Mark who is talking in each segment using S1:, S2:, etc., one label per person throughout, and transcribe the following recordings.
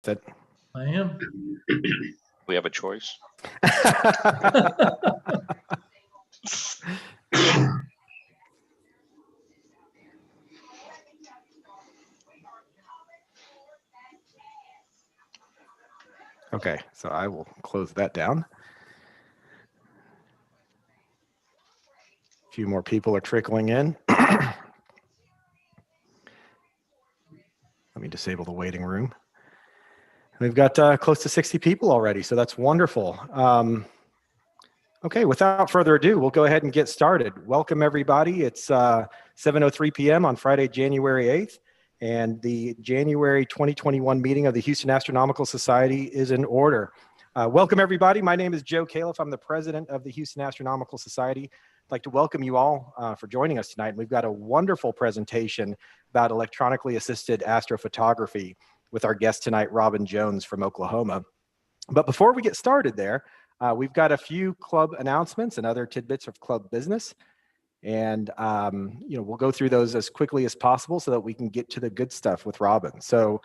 S1: it.
S2: I am.
S3: We have a choice.
S1: Okay, so I will close that down. A few more people are trickling in. Let me disable the waiting room. We've got close to 60 people already, so that's wonderful. Okay, without further ado, we'll go ahead and get started. Welcome, everybody. It's 7:03 p.m. on Friday, January 8th, and the January 2021 meeting of the Houston Astronomical Society is in order. Welcome, everybody. My name is Joe Califf. I'm the president of the Houston Astronomical Society. I'd like to welcome you all for joining us tonight. We've got a wonderful presentation about electronically assisted astrophotography with our guest tonight, Robin Jones from Oklahoma. But before we get started there, we've got a few club announcements and other tidbits of club business. And we'll go through those as quickly as possible so that we can get to the good stuff with Robin. So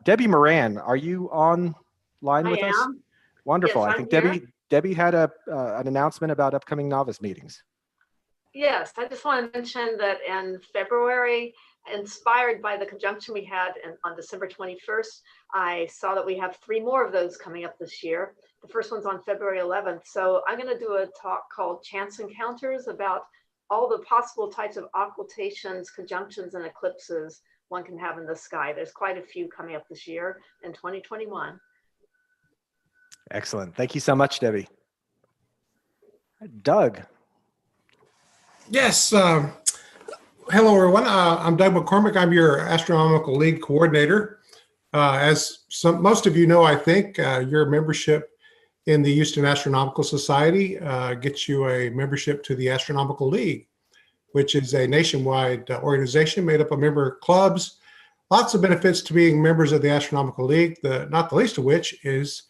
S1: Debbie Moran, are you online with us? Wonderful.
S4: Yes,
S1: I think Debbie had an announcement about upcoming novice meetings.
S4: Yes, I just want to mention that in February, inspired by the conjunction we had on December 21st, I saw that we have 3 more of those coming up this year. The first one's on February 11th. So I'm going to do a talk called Chance Encounters about all the possible types of occultations, conjunctions, and eclipses one can have in the sky. There's quite a few coming up this year in 2021.
S1: Excellent. Thank you so much, Debbie. Doug.
S5: Yes. Hello, everyone. I'm Doug McCormick. I'm your Astronomical League coordinator. As most of you know, I think your membership in the Houston Astronomical Society gets you a membership to the Astronomical League, which is a nationwide organization made up of member clubs. Lots of benefits to being members of the Astronomical League, not the least of which is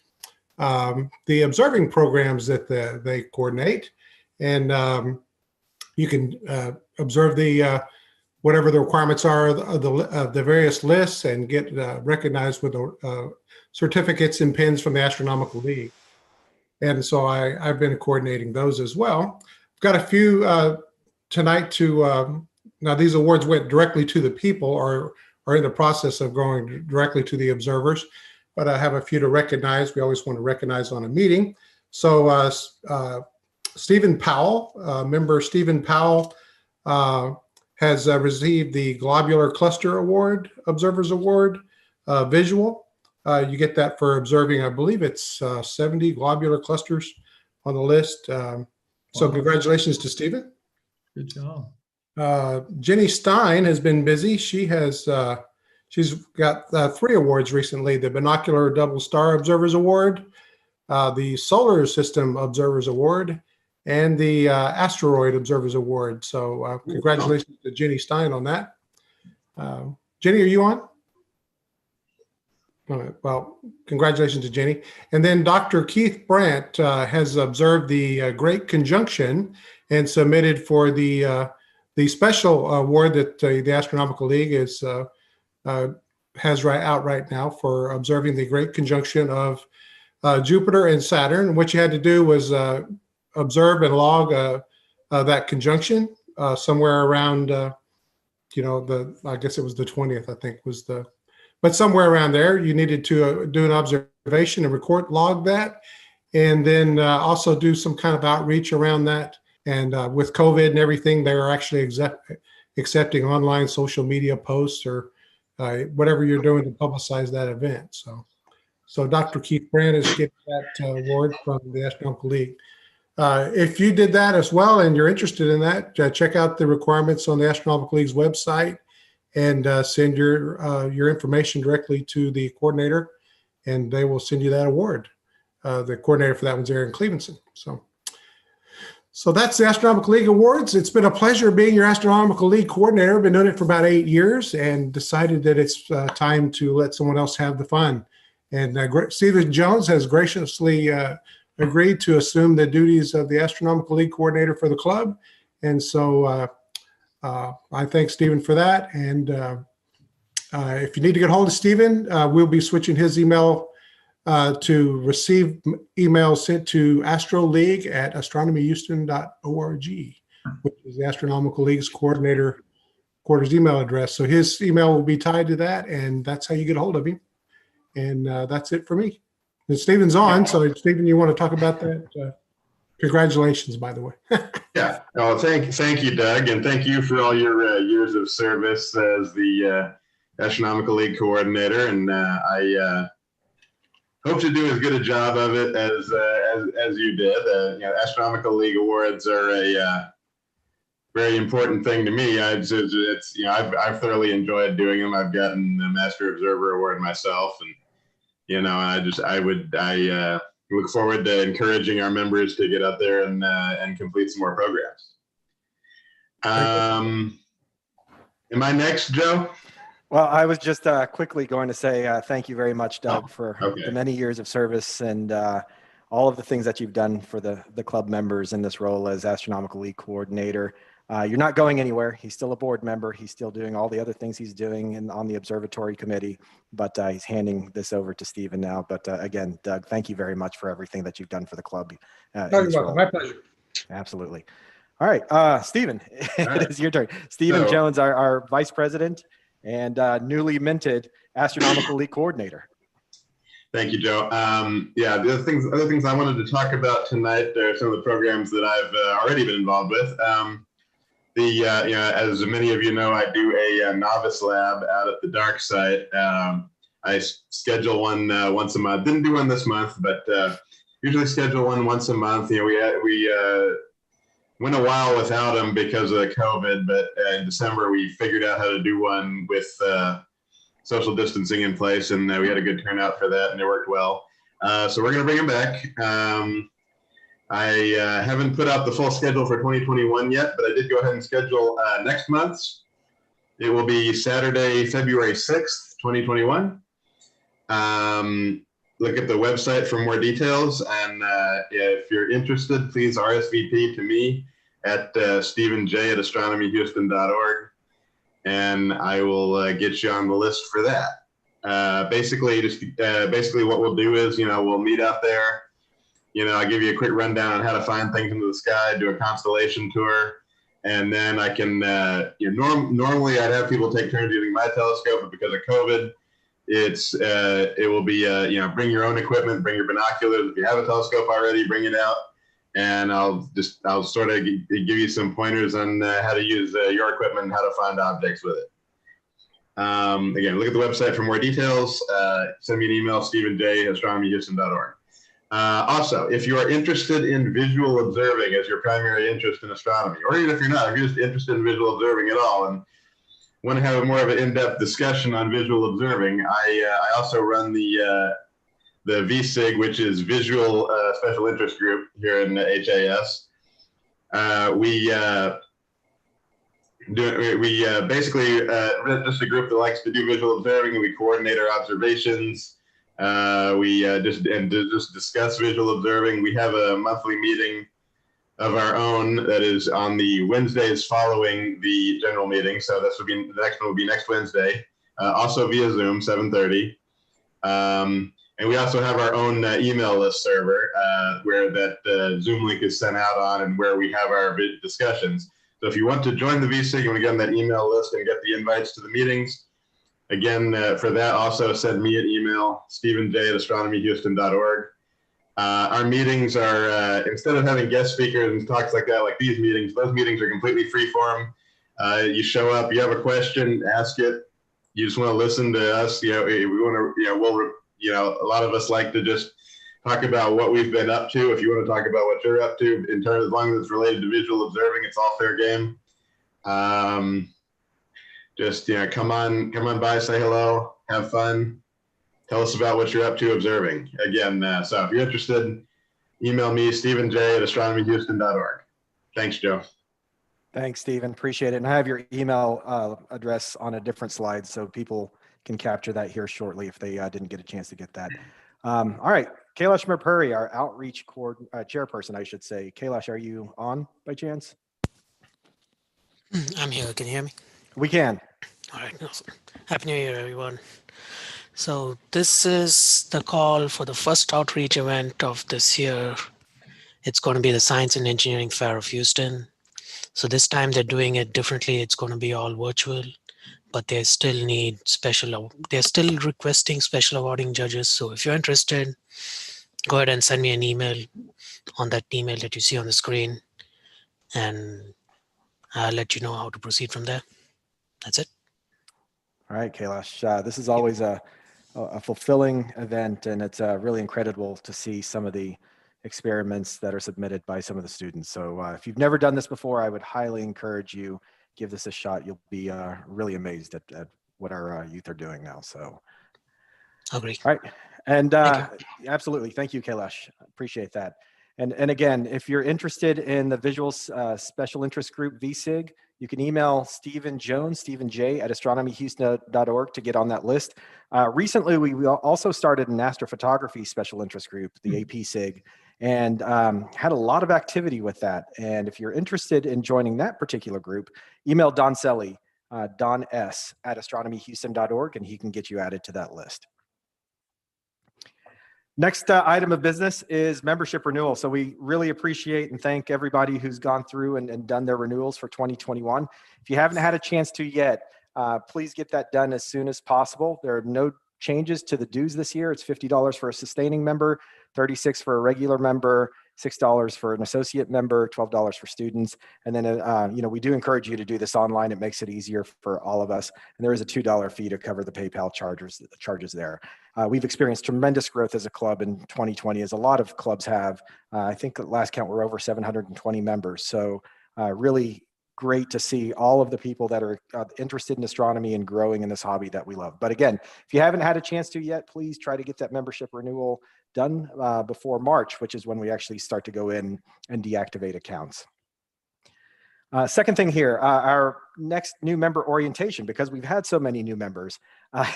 S5: the observing programs that they coordinate. And you can observe whatever the requirements are of the various lists and get recognized with certificates and pins from the Astronomical League. And so I've been coordinating those as well. I've got a few tonight to, now these awards went directly to the people or are in the process of going directly to the observers, but I have a few to recognize. We always want to recognize on a meeting. So Stephen Powell, member Stephen Powell has received the Globular Cluster Award, Observers Award, Visual. You get that for observing, I believe it's 70 globular clusters on the list. So congratulations to Stephen.
S2: Good job.
S5: Jenny Stein has been busy. She's got 3 awards recently: the Binocular Double Star Observers Award, the Solar System Observers Award, and the Asteroid Observers Award. So congratulations to Jenny Stein on that. Jenny, are you on? All right, well, congratulations to Jenny. And then Dr. Keith Brandt has observed the Great Conjunction and submitted for the special award that the Astronomical League has out right now for observing the Great Conjunction of Jupiter and Saturn. What you had to do was observe and log that conjunction somewhere around, I guess it was the 20th, I think but somewhere around there. You needed to do an observation and log that, and then also do some kind of outreach around that. And with COVID and everything, they're actually accepting online social media posts or whatever you're doing to publicize that event. So Dr. Keith Brandt is getting that award from the Astronomical League. If you did that as well and you're interested in that, check out the requirements on the Astronomical League's website and send your information directly to the coordinator, and they will send you that award. The coordinator for that one's Aaron Clevenson. So that's the Astronomical League Awards. It's been a pleasure being your Astronomical League coordinator. I've been doing it for about 8 years and decided that it's time to let someone else have the fun. And Stephen Jones has graciously agreed to assume the duties of the Astronomical League coordinator for the club. And so I thank Stephen for that. And If you need to get hold of Stephen, we'll be switching his email to receive emails sent to astroleague@astronomyhouston.org, which is the Astronomical League's quarter's email address. So his email will be tied to that, and that's how you get a hold of him. And that's it for me. And Stephen's on, so Stephen, you want to talk about that? Congratulations, by the way.
S6: Yeah. Oh, thank you, Doug, and thank you for all your years of service as the Astronomical League coordinator. And I hope to do as good a job of it as you did. Astronomical League awards are a very important thing to me. I've thoroughly enjoyed doing them. I've gotten the Master Observer Award myself, and I look forward to encouraging our members to get out there and complete some more programs. Am I next, Joe?
S1: Well, I was just quickly going to say thank you very much, Doug, for the many years of service and all of the things that you've done for the club members in this role as Astronomical League coordinator. You're not going anywhere. He's still a board member. He's still doing all the other things he's doing on the observatory committee, but he's handing this over to Stephen now. But again, Doug, thank you very much for everything that you've done for the club.
S5: You're welcome. My pleasure.
S1: Absolutely. All right, Stephen, it is your turn. Stephen Jones, our vice president and newly minted Astronomical League coordinator.
S6: Thank you, Joe. The other things I wanted to talk about tonight are some of the programs that I've already been involved with. As many of you know, I do a novice lab out at the dark site. I schedule one once a month. Didn't do one this month, but usually schedule one once a month. We went a while without them because of the COVID, but in December we figured out how to do one with social distancing in place, and we had a good turnout for that, and it worked well. So we're going to bring them back. I haven't put out the full schedule for 2021 yet, but I did go ahead and schedule next month's. It will be Saturday, February 6th, 2021. Look at the website for more details. And if you're interested, please RSVP to me at stephenj@astronomyhouston.org. And I will get you on the list for that. Basically what we'll do is, we'll meet out there. I'll give you a quick rundown on how to find things into the sky, do a constellation tour, and then I can, normally I'd have people take turns using my telescope, but because of COVID, it will be, bring your own equipment, bring your binoculars. If you have a telescope already, bring it out, and I'll sort of give you some pointers on how to use your equipment and how to find objects with it. Again, look at the website for more details. Send me an email, stephenj@astronomyhouston.org. Also, if you are interested in visual observing as your primary interest in astronomy, or even if you're not, if you're just interested in visual observing at all and want to have more of an in-depth discussion on visual observing, I also run the VSIG, which is Visual Special Interest Group here in HAS. Basically just a group that likes to do visual observing, and we coordinate our observations. We just discuss visual observing. We have a monthly meeting of our own that is on the Wednesdays following the general meeting. So the next one will be next Wednesday, also via Zoom, 7:30. And we also have our own email list server where that Zoom link is sent out on, and where we have our discussions. So if you want to join the VSIG and get on that email list and get the invites to the meetings, again, for that, also send me an email, stephenj@astronomyhouston.org. Our meetings are, instead of having guest speakers and talks like that, like these meetings, those meetings are completely free form. You show up, you have a question, ask it. You just want to listen to us. We want to, a lot of us like to just talk about what we've been up to. If you want to talk about what you're up to, in terms, as long as it's related to visual observing, it's all fair game. Just come on by, say hello, have fun, tell us about what you're up to observing. Again, so if you're interested, email me, stephenj@astronomyhouston.org. Thanks, Joe.
S1: Thanks, Stephen. Appreciate it. And I have your email address on a different slide, so people can capture that here shortly if they didn't get a chance to get that. All right, Kayla Schmidt, our outreach chairperson, I should say. Kayla, are you on by chance?
S7: I'm here. Can you hear me?
S1: We can.
S7: All right. Awesome. Happy New Year, everyone. So this is the call for the first outreach event of this year. It's going to be the Science and Engineering Fair of Houston. So this time they're doing it differently. It's going to be all virtual, but they still need they're still requesting special awarding judges. So if you're interested, go ahead and send me an email on that email that you see on the screen, and I'll let you know how to proceed from there. That's it.
S1: All right, Kayla. This is always a fulfilling event, and it's really incredible to see some of the experiments that are submitted by some of the students. So if you've never done this before, I would highly encourage you, give this a shot. You'll be really amazed at what our youth are doing now. So,
S7: Agree.
S1: all right. And absolutely. Thank you, Kailash. Appreciate that. And again, if you're interested in the Visuals Special Interest Group, VSIG, you can email Stephen Jones, Stephen J at astronomyhouston.org to get on that list. Recently, we also started an Astrophotography Special Interest Group, the APSIG, and had a lot of activity with that. And if you're interested in joining that particular group, email Don Selly, Don S at astronomyhouston.org, and he can get you added to that list. Next item of business is membership renewal. So we really appreciate and thank everybody who's gone through and done their renewals for 2021. If you haven't had a chance to yet, please get that done as soon as possible. There are no changes to the dues this year. It's $50 for a sustaining member, $36 for a regular member, $6 for an associate member, $12 for students. And then, we do encourage you to do this online. It makes it easier for all of us. And there is a $2 fee to cover the PayPal charges there. We've experienced tremendous growth as a club in 2020, as a lot of clubs have. I think at last count, we're over 720 members. So really great to see all of the people that are interested in astronomy and growing in this hobby that we love. But again, if you haven't had a chance to yet, please try to get that membership renewal done before March, which is when we actually start to go in and deactivate accounts. Second thing here, our next new member orientation, because we've had so many new members,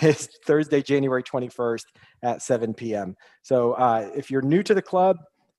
S1: is Thursday, January 21st at 7 p.m. So if you're new to the club,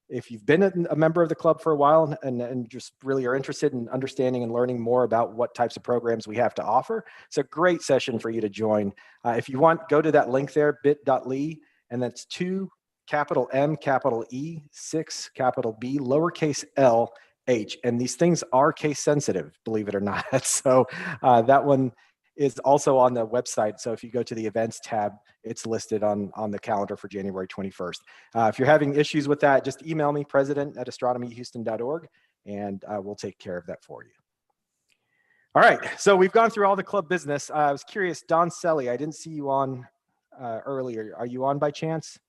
S1: if you've been a member of the club for a while and just really are interested in understanding and learning more about what types of programs we have to offer, it's a great session for you to join. If you want, go to that link there, bit.ly, and that's 2 capital M, capital E, 6 capital B, lowercase l, H. And these things are case sensitive, believe it or not. So that one is also on the website. So if you go to the events tab, it's listed on the calendar for January 21st. If you're having issues with that, just email me, president@astronomyhouston.org, and we'll take care of that for you. All right, so we've gone through all the club business. I was curious, Don Selly, I didn't see you on earlier. Are you on by chance?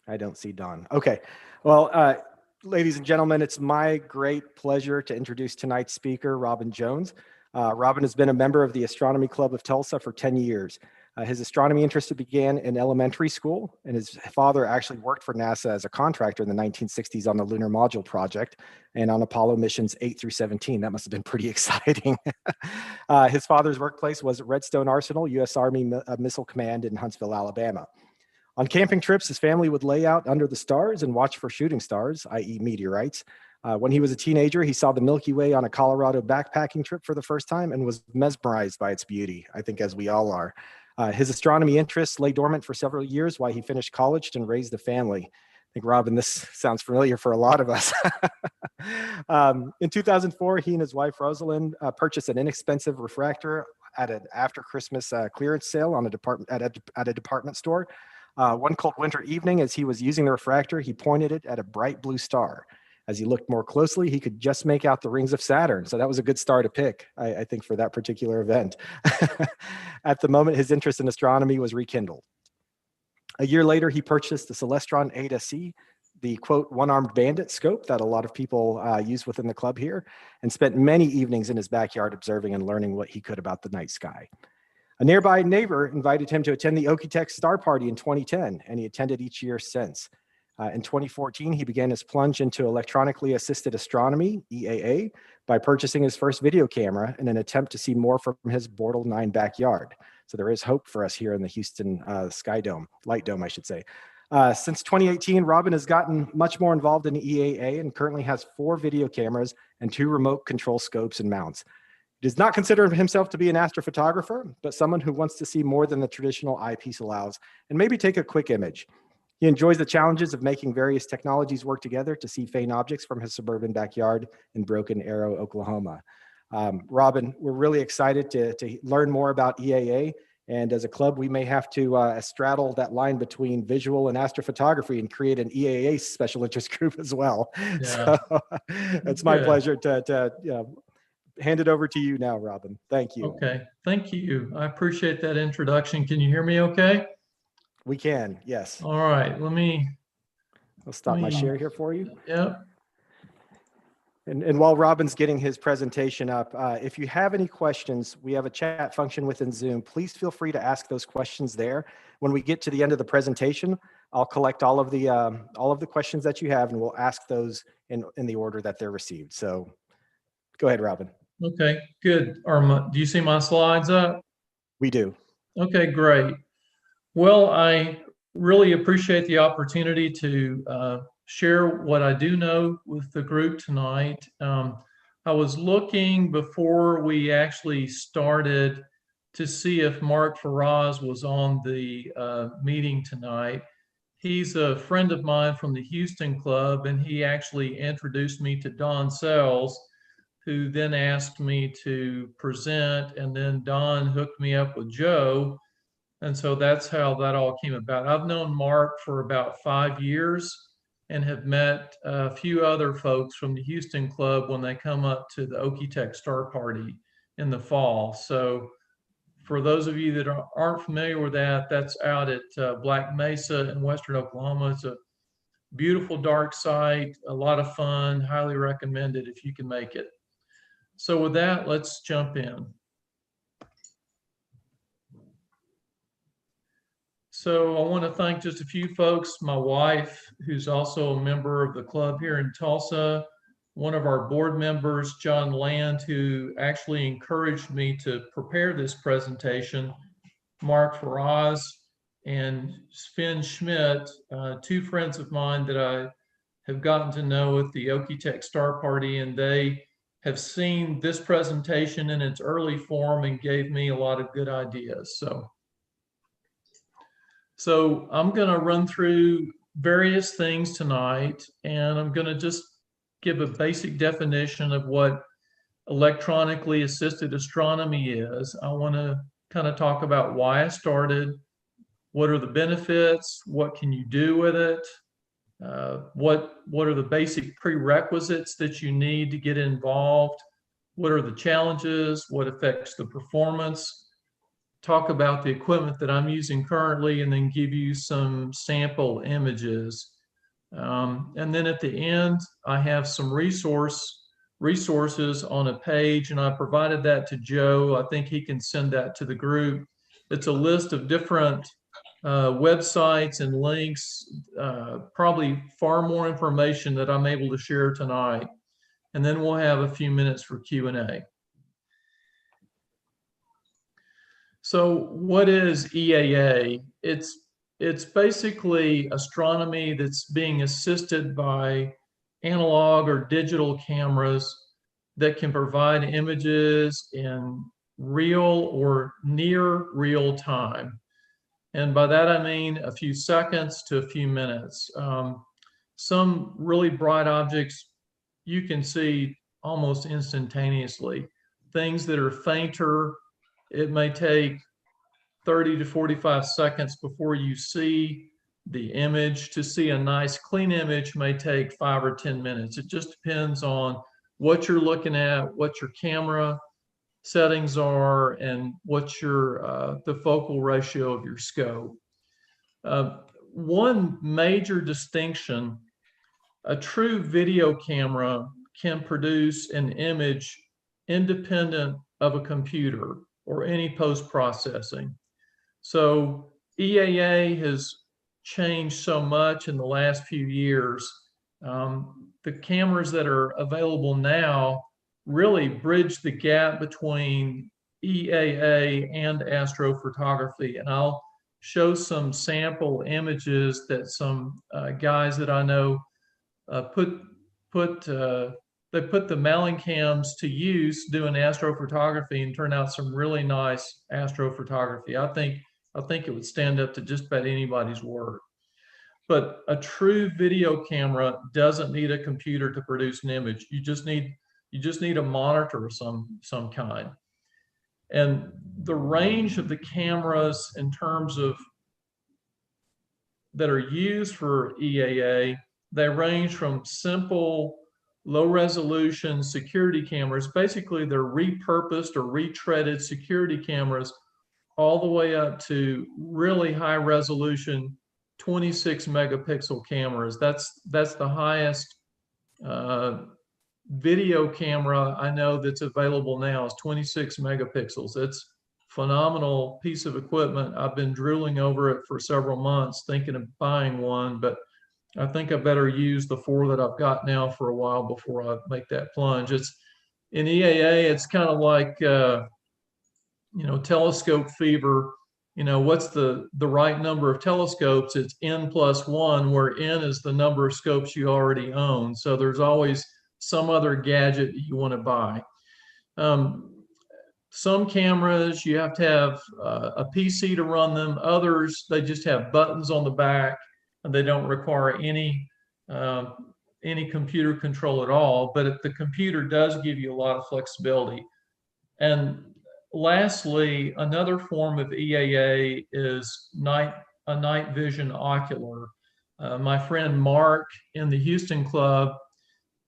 S1: I don't see Don. Okay, well, ladies and gentlemen, it's my great pleasure to introduce tonight's speaker, Robin Jones. Robin has been a member of the Astronomy Club of Tulsa for 10 years. His astronomy interest began in elementary school, and his father actually worked for NASA as a contractor in the 1960s on the Lunar Module project and on Apollo missions 8 through 17. That must have been pretty exciting. His father's workplace was at Redstone Arsenal, U.S. Army Missile Command in Huntsville, Alabama. On camping trips, his family would lay out under the stars and watch for shooting stars, i.e. meteorites. When he was a teenager, he saw the Milky Way on a Colorado backpacking trip for the first time and was mesmerized by its beauty, I think as we all are. His astronomy interests lay dormant for several years while he finished college and raised a family. I think, Robin, this sounds familiar for a lot of us. In 2004, he and his wife, Rosalind, purchased an inexpensive refractor at an after-Christmas clearance sale on at a department store. One cold winter evening, as he was using the refractor, he pointed it at a bright blue star. As he looked more closely, he could just make out the rings of Saturn. So that was a good star to pick, I think, for that particular event. At the moment, his interest in astronomy was rekindled. A year later, he purchased the Celestron Eta C, the, quote, one-armed bandit scope that a lot of people use within the club here, and spent many evenings in his backyard observing and learning what he could about the night sky. A nearby neighbor invited him to attend the Okie-Tex Star Party in 2010, and he attended each year since. In 2014, he began his plunge into electronically assisted astronomy, EAA, by purchasing his first video camera in an attempt to see more from his Bortle 9 backyard. So there is hope for us here in the Houston Light Dome, I should say. Since 2018, Robin has gotten much more involved in EAA and currently has 4 video cameras and 2 remote control scopes and mounts. does not consider himself to be an astrophotographer, but someone who wants to see more than the traditional eyepiece allows and maybe take a quick image. He enjoys the challenges of making various technologies work together to see faint objects from his suburban backyard in Broken Arrow, Oklahoma. Robin, we're really excited to learn more about EAA. And as a club, we may have to straddle that line between visual and astrophotography and create an EAA special interest group as well.
S2: Yeah.
S1: So it's my pleasure to hand it over to you now, Robin. Thank you.
S2: Okay, thank you. I appreciate that introduction. Can you hear me okay?
S1: We can, yes.
S2: All right,
S1: I'll stop my share here for you.
S2: Yep.
S1: And while Robin's getting his presentation up, if you have any questions, we have a chat function within Zoom. Please feel free to ask those questions there. When we get to the end of the presentation, I'll collect all of the questions that you have, and we'll ask those in the order that they're received. So go ahead, Robin.
S2: Okay, good. Do you see my slides up?
S1: We do. Okay,
S2: great. Well, I really appreciate the opportunity to share what I do know with the group tonight. I was looking before we actually started to see if Mark Faraz was on the meeting tonight. He's a friend of mine from the Houston Club, and he actually introduced me to Don Sells, who then asked me to present, and then Don hooked me up with Joe. And so that's how that all came about. I've known Mark for about 5 years and have met a few other folks from the Houston Club when they come up to the Okie-Tech Star Party in the fall. So for those of you that aren't familiar with that, that's out at Black Mesa in Western Oklahoma. It's a beautiful dark site, a lot of fun, highly recommended if you can make it. So with that, let's jump in. So I want to thank just a few folks, my wife, who's also a member of the club here in Tulsa, one of our board members, John Land, who actually encouraged me to prepare this presentation, Mark Faraz, and Sven Schmidt, two friends of mine that I have gotten to know at the Okie-Tech Star Party, and they have seen this presentation in its early form and gave me a lot of good ideas. So I'm going to run through various things tonight, and I'm going to just give a basic definition of what electronically assisted astronomy is. I want to kind of talk about why I started, what are the benefits, what can you do with it, what are the basic prerequisites that you need to get involved, what are the challenges, what affects the performance, talk about the equipment that I'm using currently, and then give you some sample images. And then at the end, I have some resources on a page, and I provided that to Joe. I think he can send that to the group. It's a list of different websites and links, probably far more information that I'm able to share tonight. And then we'll have a few minutes for Q&A. So what is EAA? It's basically astronomy that's being assisted by analog or digital cameras that can provide images in real or near real time. And by that, I mean a few seconds to a few minutes. Some really bright objects you can see almost instantaneously. Things that are fainter, it may take 30 to 45 seconds before you see the image. To see a nice clean image may take 5 or 10 minutes. It just depends on what you're looking at, what your camera settings are, and what your the focal ratio of your scope. One major distinction, a true video camera can produce an image independent of a computer or any post-processing. So EAA has changed so much in the last few years. The cameras that are available now really bridge the gap between EAA and astrophotography. And I'll show some sample images that some guys that I know put they put the Malin cams to use doing astrophotography and turn out some really nice astrophotography. I think it would stand up to just about anybody's work. But a true video camera doesn't need a computer to produce an image. You just need a monitor of some kind. And the range of the cameras in terms of that are used for EAA, they range from simple low resolution security cameras. Basically, they're repurposed or retreaded security cameras all the way up to really high resolution 26 megapixel cameras. That's the highest video camera I know that's available now is 26 megapixels. It's phenomenal piece of equipment. I've been drooling over it for several months thinking of buying one, but I think I better use the 4 that I've got now for a while before I make that plunge. It's in EAA, it's kind of like, telescope fever. What's the right number of telescopes? It's N+1, where N is the number of scopes you already own. So there's always some other gadget that you want to buy. Some cameras, you have to have a PC to run them. Others, they just have buttons on the back and they don't require any computer control at all. But the computer does give you a lot of flexibility. And lastly, another form of EAA is a night vision ocular. My friend Mark in the Houston club,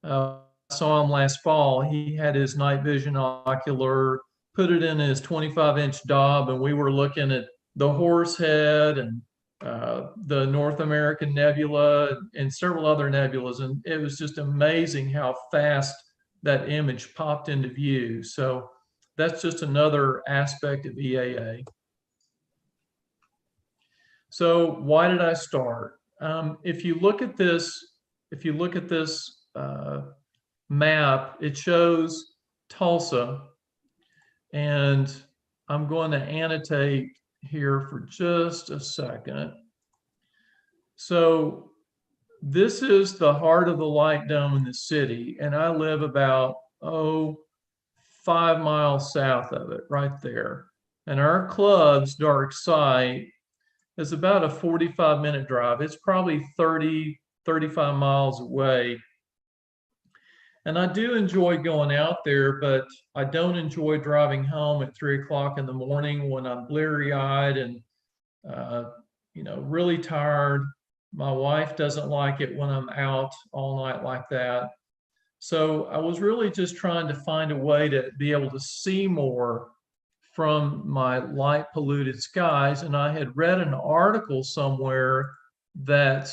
S2: saw him last fall. He had his night vision ocular, put it in his 25-inch Dob, and we were looking at the Horsehead and the North American Nebula and several other nebulas. And it was just amazing how fast that image popped into view. So that's just another aspect of EAA. So why did I start? If you look at this map, it shows Tulsa, and I'm going to annotate here for just a second. So this is the heart of the light dome in the city, and I live about 5 miles south of it, right there. And our club's dark site is about a 45-minute drive. It's probably 30, 35 miles away. And I do enjoy going out there, but I don't enjoy driving home at 3 o'clock in the morning when I'm bleary-eyed and really tired. My wife doesn't like it when I'm out all night like that. So I was really just trying to find a way to be able to see more from my light polluted skies. And I had read an article somewhere that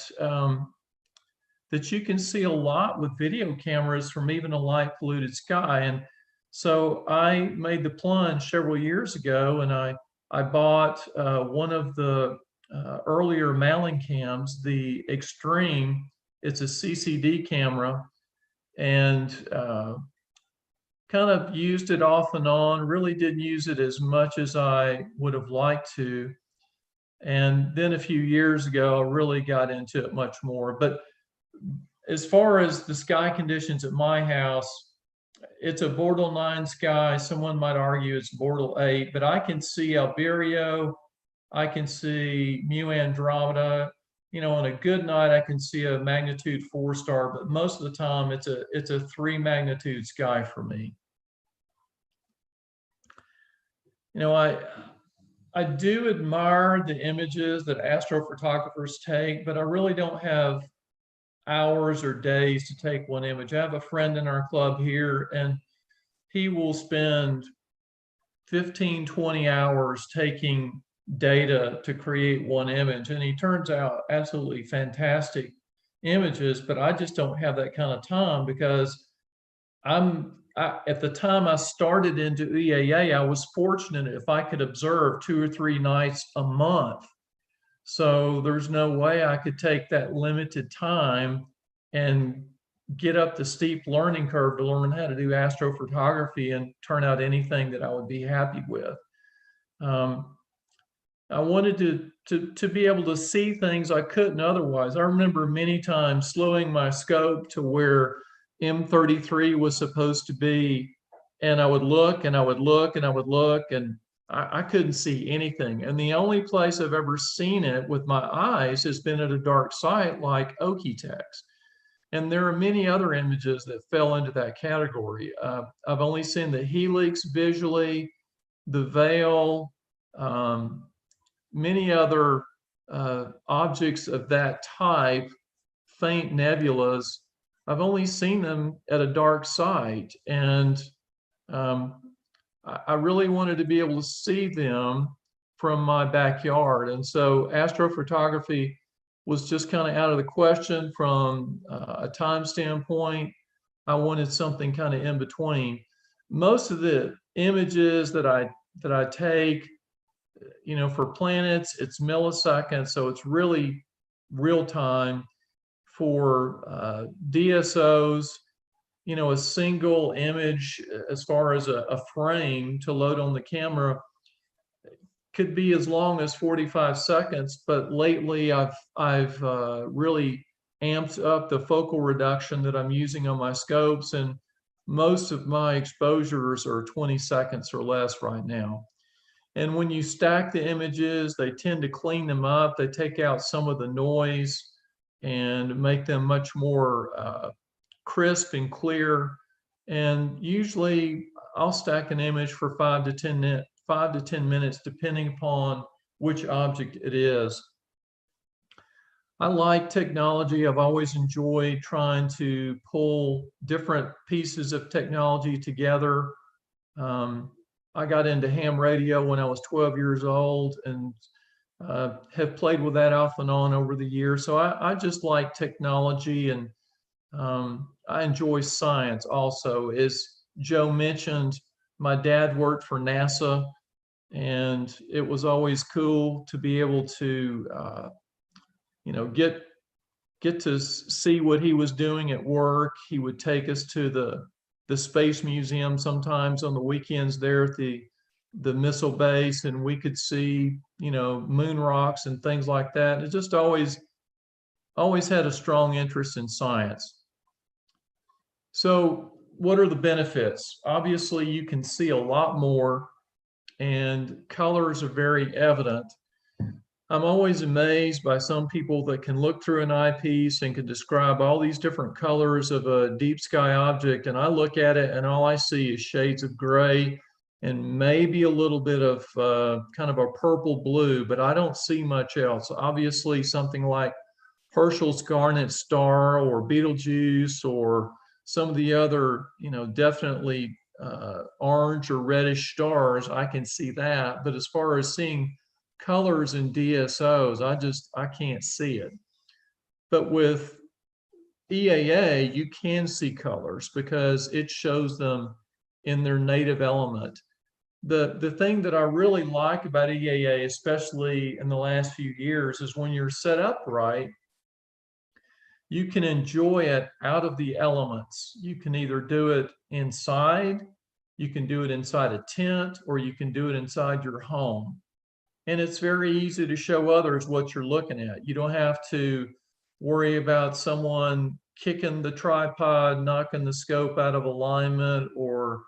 S2: that you can see a lot with video cameras from even a light polluted sky. And so I made the plunge several years ago, and I bought one of the earlier Malin cams, the Extreme. It's a CCD camera, and kind of used it off and on, really didn't use it as much as I would have liked to. And then a few years ago, I really got into it much more. But as far as the sky conditions at my house, it's a Bortle 9 sky. Someone might argue it's Bortle 8, but I can see Alberio, I can see Mu Andromeda. On a good night, I can see a magnitude 4 star, but most of the time it's a 3 magnitude sky for me. I do admire the images that astrophotographers take, but I really don't have hours or days to take one image. I have a friend in our club here, and he will spend 15, 20 hours taking data to create one image, and he turns out absolutely fantastic images. But I just don't have that kind of time, because at the time I started into EAA, I was fortunate if I could observe 2 or 3 nights a month. So there's no way I could take that limited time and get up the steep learning curve to learn how to do astrophotography and turn out anything that I would be happy with. I wanted to be able to see things I couldn't otherwise. I remember many times slowing my scope to where M33 was supposed to be, and I would look and I would look and I would look, and I couldn't see anything. And the only place I've ever seen it with my eyes has been at a dark site like Okie-Tex. And there are many other images that fell into that category. I've only seen the helix visually, the veil, many other objects of that type, faint nebulas. I've only seen them at a dark site, and I really wanted to be able to see them from my backyard. And so astrophotography was just kind of out of the question from a time standpoint. I wanted something kind of in between. Most of the images that I take, you know, for planets, it's milliseconds, so it's really real time. For DSOs, you know, a single image as far as a frame to load on the camera could be as long as 45 seconds, but lately I've really amped up the focal reduction that I'm using on my scopes, and most of my exposures are 20 seconds or less right now. And when you stack the images, they tend to clean them up. They take out some of the noise and make them much more crisp and clear. And usually I'll stack an image for 5 to 10 minutes, depending upon which object it is. I like technology. I've always enjoyed trying to pull different pieces of technology together. I got into ham radio when I was 12 years old, and have played with that off and on over the years. So I just like technology, and I enjoy science also. As Joe mentioned, my dad worked for NASA, and it was always cool to be able to, you know, get to see what he was doing at work. He would take us to the Space Museum sometimes on the weekends there at the missile base, and we could see, you know, moon rocks and things like that. It just always had a strong interest in science. So what are the benefits? Obviously, you can see a lot more, and colors are very evident. I'm always amazed by some people that can look through an eyepiece and can describe all these different colors of a deep sky object, and I look at it and all I see is shades of gray and maybe a little bit of kind of a purple blue, but I don't see much else. Obviously, something like Herschel's Garnet Star or Betelgeuse or some of the other, you know, definitely orange or reddish stars, I can see that. But as far as seeing colors in DSOs, I can't see it. But with EAA, you can see colors because it shows them in their native element. The thing that I really like about EAA, especially in the last few years, is when you're set up right, you can enjoy it out of the elements. You can either do it inside, you can do it inside a tent, or you can do it inside your home. And it's very easy to show others what you're looking at. You don't have to worry about someone kicking the tripod, knocking the scope out of alignment, or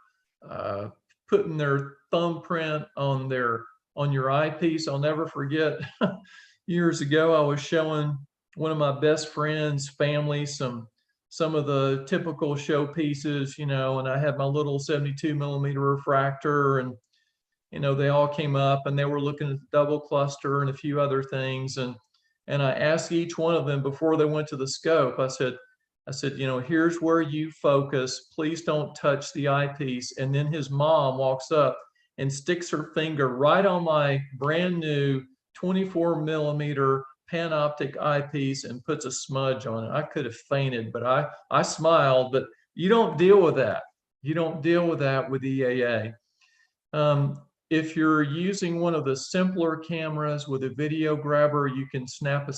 S2: putting their thumbprint on your eyepiece. I'll never forget years ago, I was showing one of my best friends' family some of the typical show pieces, you know, and I had my little 72mm refractor, and you know, they all came up and they were looking at the double cluster and a few other things, and I asked each one of them before they went to the scope. I said, you know, here's where you focus. Please don't touch the eyepiece. And then his mom walks up and sticks her finger right on my brand new 24mm panoptic eyepiece and puts a smudge on it. I could have fainted, but I smiled. But you don't deal with that. You don't deal with that with EAA. If you're using one of the simpler cameras with a video grabber, you can snap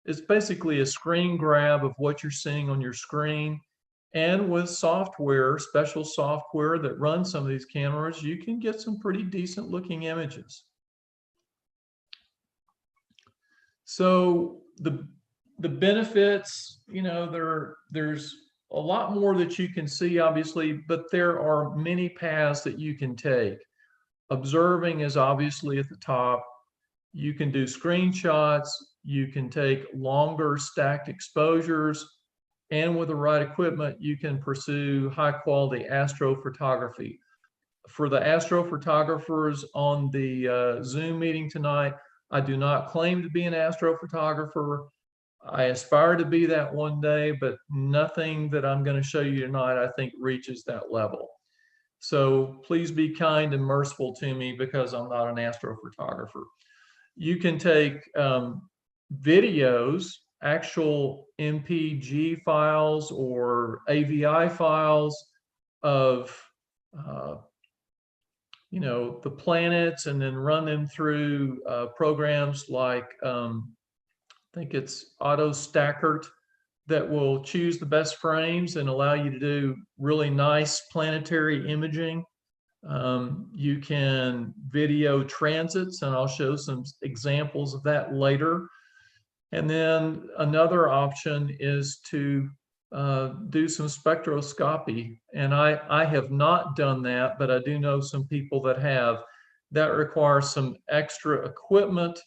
S2: it's basically a screen grab of what you're seeing on your screen. And with software, special software that runs some of these cameras, you can get some pretty decent looking images. So the benefits, you know, there's a lot more that you can see, obviously, but there are many paths that you can take. Observing is obviously at the top. You can do screenshots, you can take longer stacked exposures, and with the right equipment, you can pursue high quality astrophotography. For the astrophotographers on the Zoom meeting tonight, I do not claim to be an astrophotographer. I aspire to be that one day, but nothing that I'm going to show you tonight, I think, reaches that level. So please be kind and merciful to me because I'm not an astrophotographer. You can take videos, actual MPG files or AVI files of you know, the planets, and then run them through programs like I think it's Auto Stackert that will choose the best frames and allow you to do really nice planetary imaging. You can video transits, and I'll show some examples of that later. And then another option is to do some spectroscopy. And I have not done that, but I do know some people that have. That requires some extra equipment.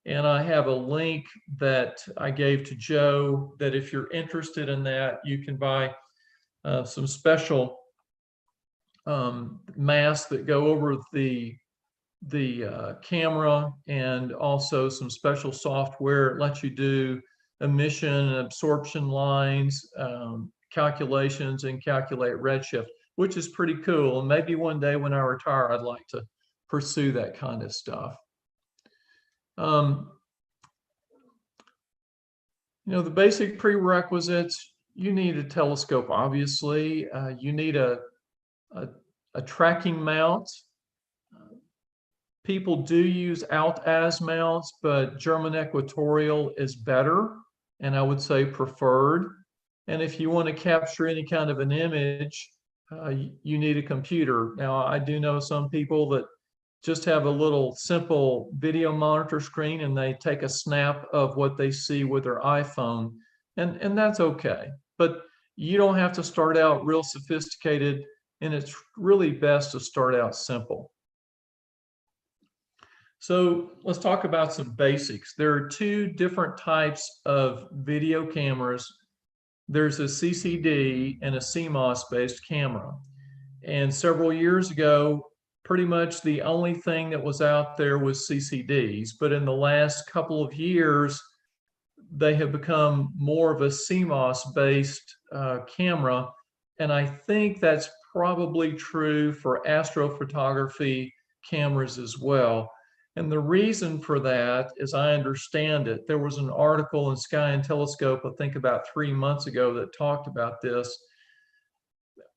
S2: And I have a link that I gave to Joe that if you're interested in that, you can buy some special masks that go over the camera, and also some special software. It lets you do emission and absorption lines, calculations, and calculate redshift, which is pretty cool. And maybe one day when I retire, I'd like to pursue that kind of stuff. You know, the basic prerequisites: you need a telescope, obviously. You need a tracking mount. People do use alt-az mounts, but German equatorial is better, and I would say preferred. And if you want to capture any kind of an image, you need a computer. Now, I do know some people that just have a little simple video monitor screen and they take a snap of what they see with their iPhone, and that's okay. But you don't have to start out real sophisticated, and it's really best to start out simple. So let's talk about some basics. There are two different types of video cameras. There's a CCD and a CMOS based camera. And several years ago, pretty much the only thing that was out there was CCDs. But in the last couple of years, they have become more of a CMOS based camera. And I think that's probably true for astrophotography cameras as well. And the reason for that, as I understand it, there was an article in Sky and Telescope, I think about 3 months ago, that talked about this.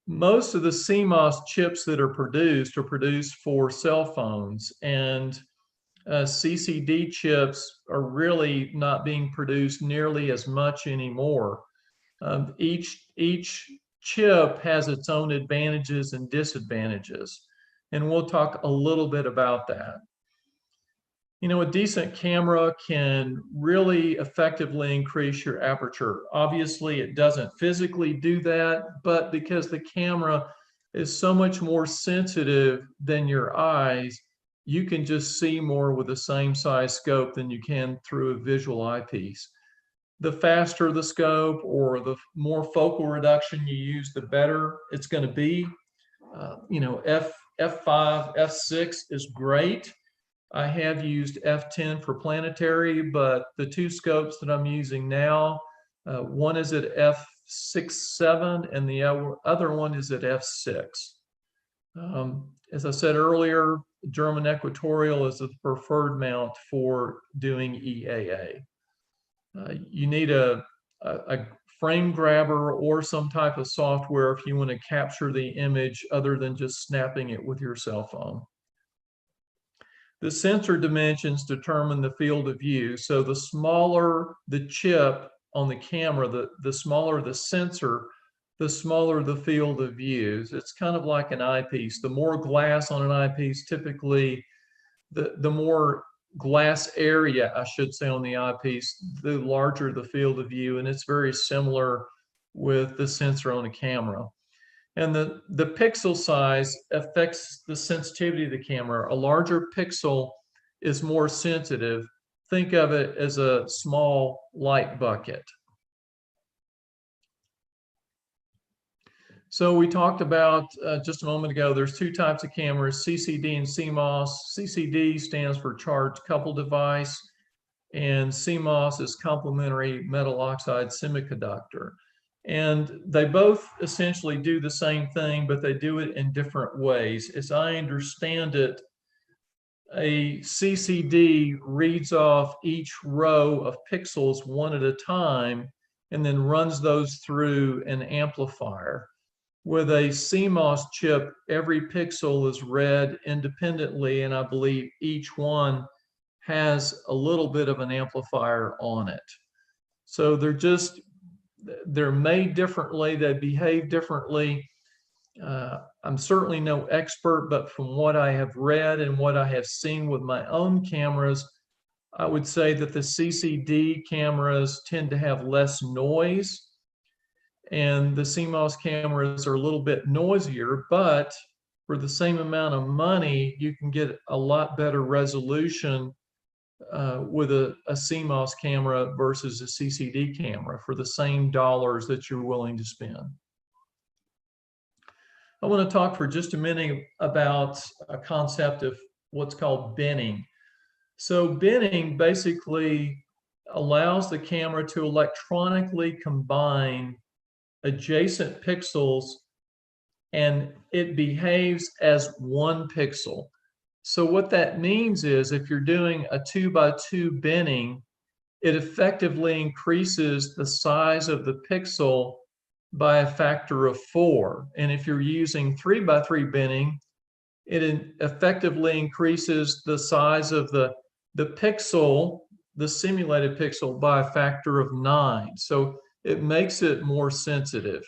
S2: Most of the CMOS chips that are produced for cell phones, and CCD chips are really not being produced nearly as much anymore. Each chip has its own advantages and disadvantages, and we'll talk a little bit about that. You know, a decent camera can really effectively increase your aperture. Obviously, it doesn't physically do that, but because the camera is so much more sensitive than your eyes, you can just see more with the same size scope than you can through a visual eyepiece. The faster the scope or the more focal reduction you use, the better it's going to be. You know, f5, f6 is great. I have used f10 for planetary, but the two scopes that I'm using now, one is at f6.7 and the other one is at f6. As I said earlier, German equatorial is the preferred mount for doing EAA. You need a frame grabber or some type of software if you want to capture the image other than just snapping it with your cell phone. The sensor dimensions determine the field of view. So the smaller the chip on the camera, the smaller the sensor, the smaller the field of views. It's kind of like an eyepiece. The more glass on an eyepiece, typically, the more glass area, I should say, on the eyepiece, the larger the field of view. And it's very similar with the sensor on a camera. And the pixel size affects the sensitivity of the camera. A larger pixel is more sensitive. Think of it as a small light bucket. So we talked about just a moment ago, there's two types of cameras, CCD and CMOS. CCD stands for charged coupled device, and CMOS is complementary metal oxide semiconductor. And they both essentially do the same thing, but they do it in different ways. As I understand it, a CCD reads off each row of pixels one at a time and then runs those through an amplifier. With a CMOS chip, every pixel is read independently, and I believe each one has a little bit of an amplifier on it. So they're made differently, they behave differently. I'm certainly no expert, but from what I have read and what I have seen with my own cameras, I would say that the CCD cameras tend to have less noise, and the CMOS cameras are a little bit noisier, but for the same amount of money, you can get a lot better resolution with a CMOS camera versus a CCD camera for the same dollars that you're willing to spend. I want to talk for just a minute about a concept of what's called binning. So binning basically allows the camera to electronically combine adjacent pixels, and it behaves as one pixel. So what that means is if you're doing a 2x2 binning, it effectively increases the size of the pixel by a factor of 4. And if you're using 3x3 binning, it effectively increases the size of the pixel, the simulated pixel, by a factor of 9. So it makes it more sensitive.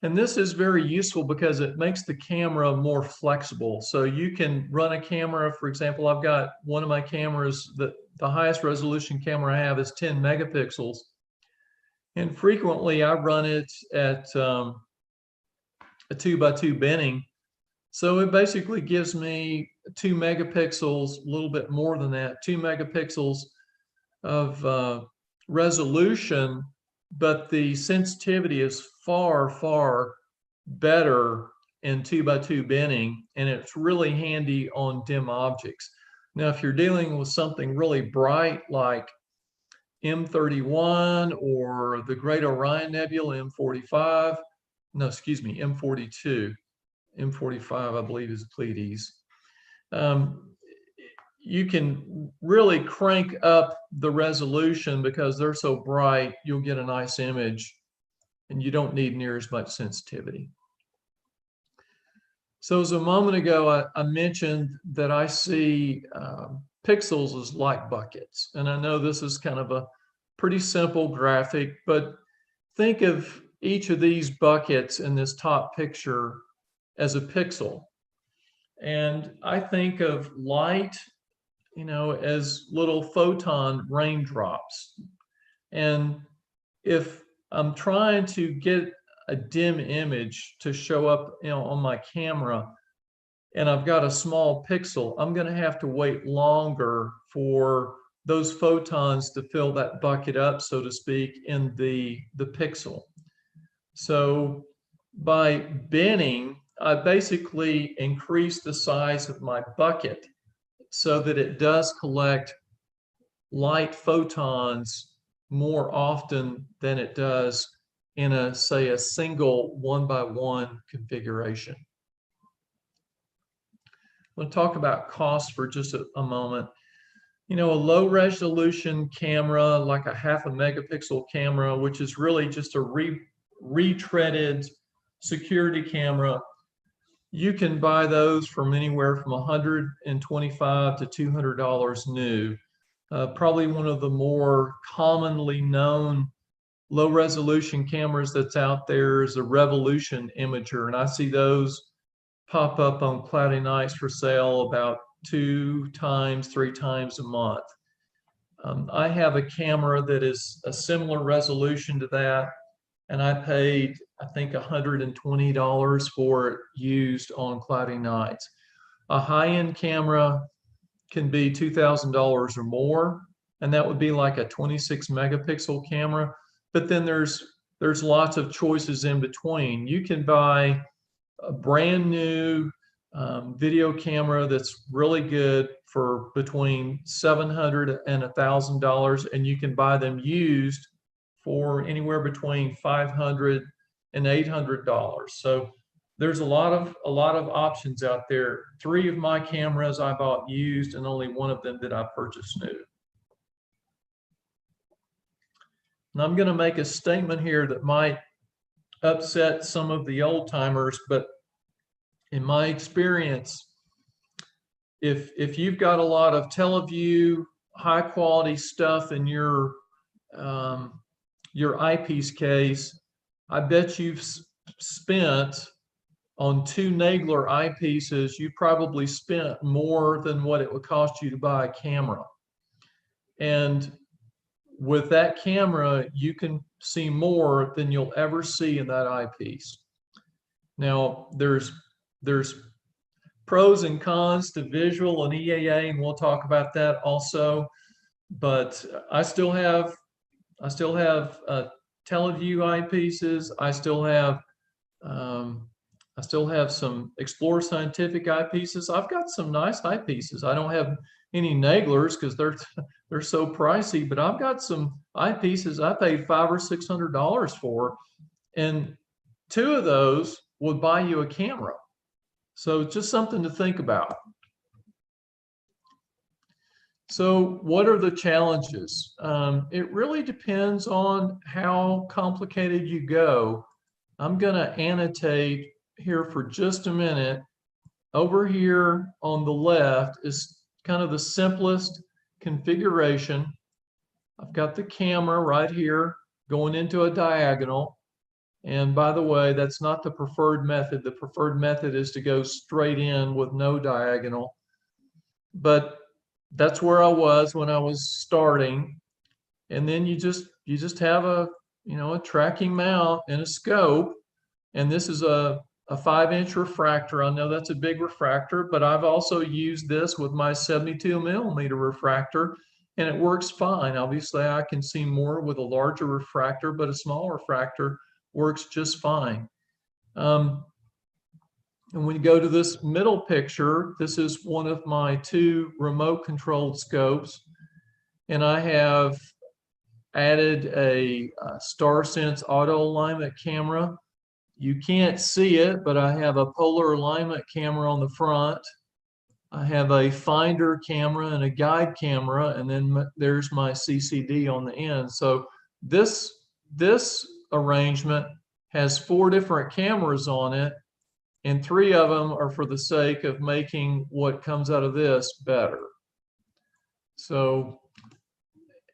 S2: And this is very useful because it makes the camera more flexible. So you can run a camera, for example, I've got one of my cameras, the highest resolution camera I have is 10 megapixels. And frequently I run it at a 2x2 binning. So it basically gives me 2 megapixels, a little bit more than that, 2 megapixels of resolution, but the sensitivity is far, far better in 2x2 binning, and it's really handy on dim objects. Now, if you're dealing with something really bright like M31 or the Great Orion Nebula, M45, no, excuse me, M42. M45, I believe, is Pleiades. You can really crank up the resolution because they're so bright, you'll get a nice image and you don't need near as much sensitivity. So as a moment ago, I mentioned that I see pixels as light buckets. And I know this is kind of a pretty simple graphic, but think of each of these buckets in this top picture as a pixel. And I think of light, you know, as little photon raindrops. And if I'm trying to get a dim image to show up, you know, on my camera, and I've got a small pixel, I'm going to have to wait longer for those photons to fill that bucket up, so to speak, in the pixel. So by binning, I basically increase the size of my bucket so that it does collect light photons more often than it does in a, say, a single 1x1 configuration. We'll talk about cost for just a moment. You know, a low resolution camera, like a 0.5 megapixel camera, which is really just a retreaded security camera, you can buy those from anywhere from $125 to $200 new. Probably one of the more commonly known low resolution cameras that's out there is a Revolution imager, and I see those pop up on Cloudy Nights for sale about 2 times, 3 times a month. I have a camera that is a similar resolution to that, and I paid, I think, $120 for it used on cloudy nights. A high-end camera can be $2,000 or more, and that would be like a 26 megapixel camera. But then there's lots of choices in between. You can buy a brand new video camera that's really good for between $700 and $1,000, and you can buy them used for anywhere between $500 and $800. So there's a lot of options out there. 3 of my cameras I bought used, and only 1 of them did I purchase new. And I'm going to make a statement here that might upset some of the old timers, but in my experience, if you've got a lot of TeleVue high quality stuff in your eyepiece case, I bet you've spent on 2 Nagler eyepieces, you probably spent more than what it would cost you to buy a camera. And with that camera, you can see more than you'll ever see in that eyepiece. Now, there's pros and cons to visual and EAA, and we'll talk about that also. But I still have TeleVue eyepieces. I still have some Explore Scientific eyepieces. I've got some nice eyepieces. I don't have any Naglers because they're so pricey, but I've got some eyepieces I paid $500 or $600 for, and 2 of those would buy you a camera. So just something to think about. So what are the challenges? It really depends on how complicated you go. I'm going to annotate here for just a minute. Over here on the left is kind of the simplest configuration. I've got the camera right here going into a diagonal. And by the way, that's not the preferred method. The preferred method is to go straight in with no diagonal. But that's where I was when I was starting. And then you just have a tracking mount and a scope. And this is a 5-inch refractor. I know that's a big refractor, but I've also used this with my 72mm refractor, and it works fine. Obviously, I can see more with a larger refractor, but a small refractor works just fine. And when you go to this middle picture, this is one of my 2 remote controlled scopes, and I have added a StarSense auto alignment camera. You can't see it, but I have a polar alignment camera on the front. I have a finder camera and a guide camera, and then there's my CCD on the end. So this arrangement has 4 different cameras on it, and 3 of them are for the sake of making what comes out of this better. So,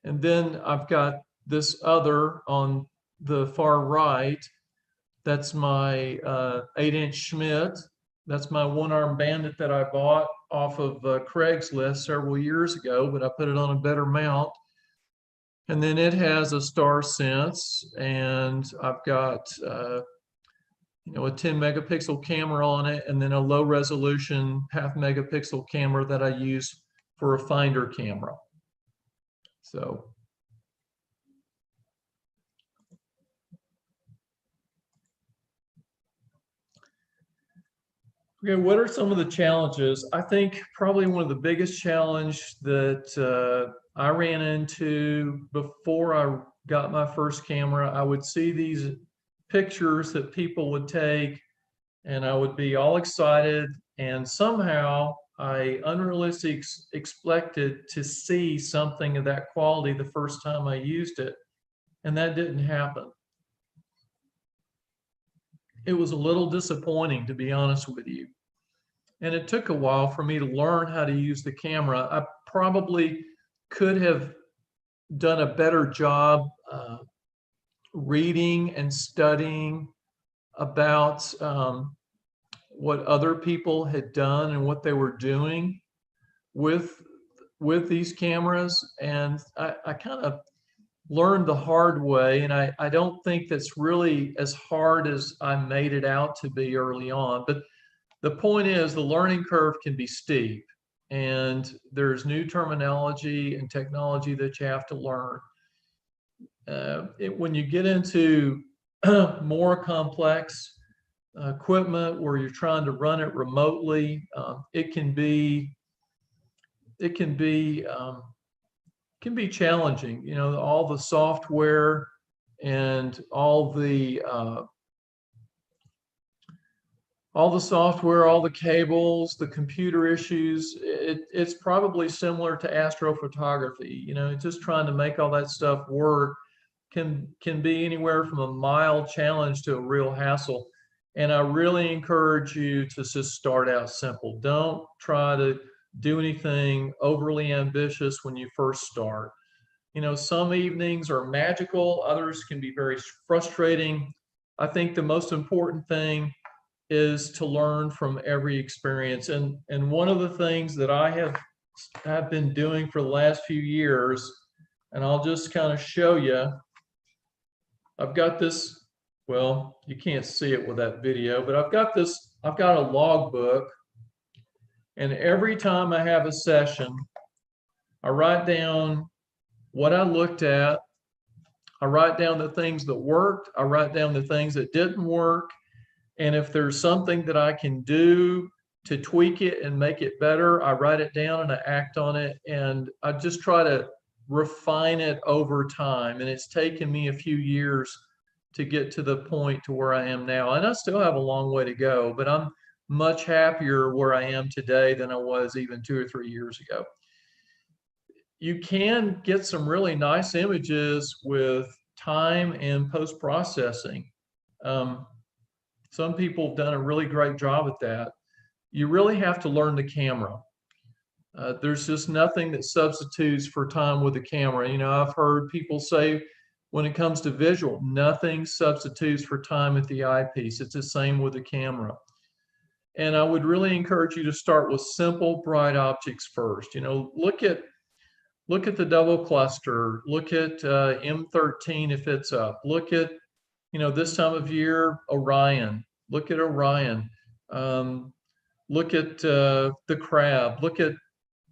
S2: and then I've got this other on the far right. That's my 8-inch Schmidt. That's my one-arm bandit that I bought off of Craigslist several years ago, but I put it on a better mount. And then it has a StarSense, and I've got a 10 megapixel camera on it, and then a low resolution 0.5 megapixel camera that I use for a finder camera. So. Okay, what are some of the challenges? I think probably one of the biggest challenge that I ran into before I got my first camera, I would see these pictures that people would take, and I would be all excited, and somehow I unrealistically expected to see something of that quality the first time I used it, and that didn't happen. It was a little disappointing, to be honest with you. And it took a while for me to learn how to use the camera. I probably could have done a better job reading and studying about what other people had done and what they were doing. with these cameras, and I kind of learned the hard way, and I don't think that's really as hard as I made it out to be early on. But the point is, the learning curve can be steep, and there's new terminology and technology that you have to learn. When you get into more complex equipment where you're trying to run it remotely, it can be challenging. You know, all the software and all the software, all the cables, the computer issues, it's probably similar to astrophotography. You know, just trying to make all that stuff work can be anywhere from a mild challenge to a real hassle. And I really encourage you to just start out simple. Don't try to do anything overly ambitious when you first start. You know, some evenings are magical, others can be very frustrating. I think the most important thing is to learn from every experience. And one of the things that I have been doing for the last few years, and I'll just kind of show you, I've got this, well, you can't see it with that video, but I've got a logbook, and every time I have a session, I write down what I looked at, I write down the things that worked, I write down the things that didn't work, and if there's something that I can do to tweak it and make it better, I write it down and I act on it, and I just try to refine it over time. And it's taken me a few years to get to the point to where I am now. And I still have a long way to go, but I'm much happier where I am today than I was even 2 or 3 years ago. You can get some really nice images with time and post-processing. Some people have done a really great job at that. You really have to learn the camera. There's just nothing that substitutes for time with the camera. You know, I've heard people say when it comes to visual, nothing substitutes for time at the eyepiece. It's the same with the camera. And I would really encourage you to start with simple, bright objects first. You know, look at the double cluster, look at M13 if it's up, look at, you know, this time of year, Orion, look at Orion, look at the crab, look at,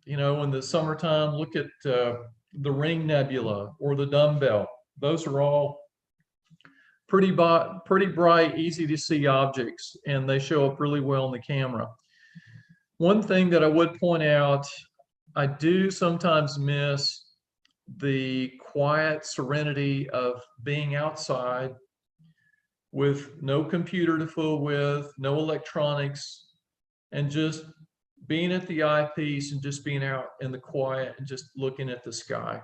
S2: you know, in the summertime, look at the ring nebula or the dumbbell. Those are all pretty bright, easy to see objects, and they show up really well in the camera. One thing that I would point out, I do sometimes miss the quiet serenity of being outside with no computer to fool with, no electronics, and just being at the eyepiece and just being out in the quiet and just looking at the sky.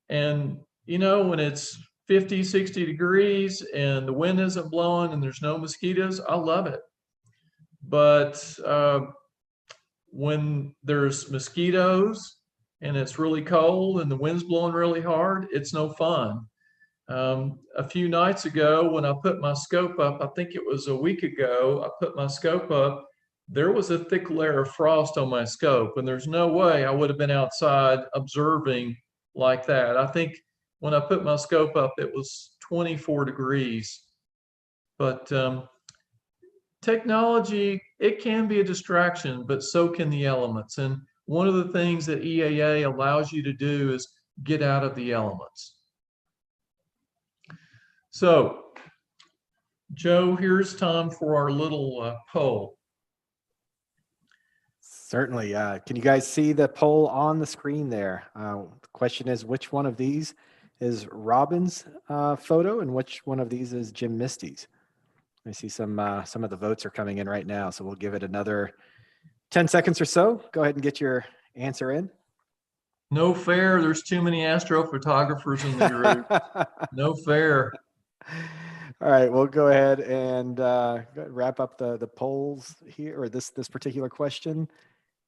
S2: And, you know, when it's 50, 60 degrees and the wind isn't blowing and there's no mosquitoes, I love it. But when there's mosquitoes and it's really cold and the wind's blowing really hard, it's no fun. A few nights ago when I put my scope up, I think it was a week ago, I put my scope up, there was a thick layer of frost on my scope, and there's no way I would have been outside observing like that. I think when I put my scope up, it was 24 degrees. But technology, it can be a distraction, but so can the elements. And one of the things that EAA allows you to do is get out of the elements. So, Joe, here's time for our little poll.
S1: Certainly. Can you guys see the poll on the screen there? The question is, which one of these is Robin's photo and which one of these is Jim Misty's? I see some of the votes are coming in right now, so we'll give it another 10 seconds or so. Go ahead and get your answer in.
S2: No fair. There's too many astrophotographers in the group. No fair.
S1: All right, we'll go ahead and wrap up the polls here, or this particular question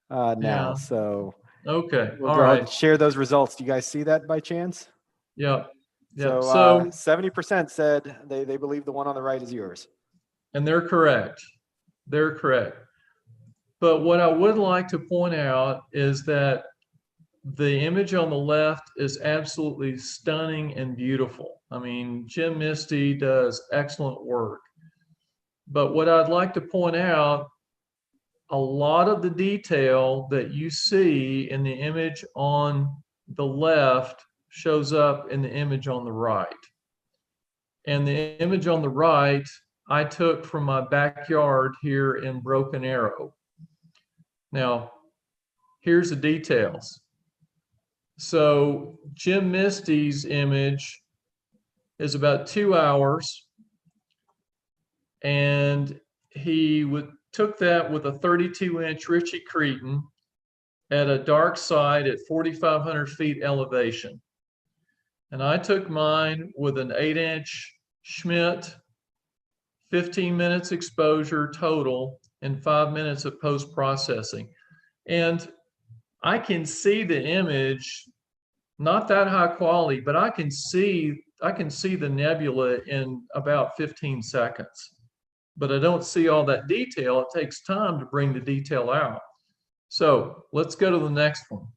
S1: now.
S2: Yeah.
S1: So
S2: okay,
S1: we'll
S2: all
S1: go ahead
S2: right.
S1: and share those results. Do you guys see that by chance?
S2: Yeah. Yeah.
S1: So 70% said they believe the one on the right is yours.
S2: And they're correct. They're correct. But what I would like to point out is that the image on the left is absolutely stunning and beautiful. I mean, Jim Misty does excellent work. But what I'd like to point out, a lot of the detail that you see in the image on the left shows up in the image on the right. And the image on the right, I took from my backyard here in Broken Arrow. Now, here's the details. So Jim Misty's image is about 2 hours, and he took that with a 32-inch Ritchie Cretan at a dark side at 4,500 feet elevation. And I took mine with an 8-inch Schmidt, 15 minutes exposure total, and 5 minutes of post-processing. And I can see the image, not that high quality, but I can see the nebula in about 15 seconds. But I don't see all that detail. It takes time to bring the detail out. So let's go to the next one.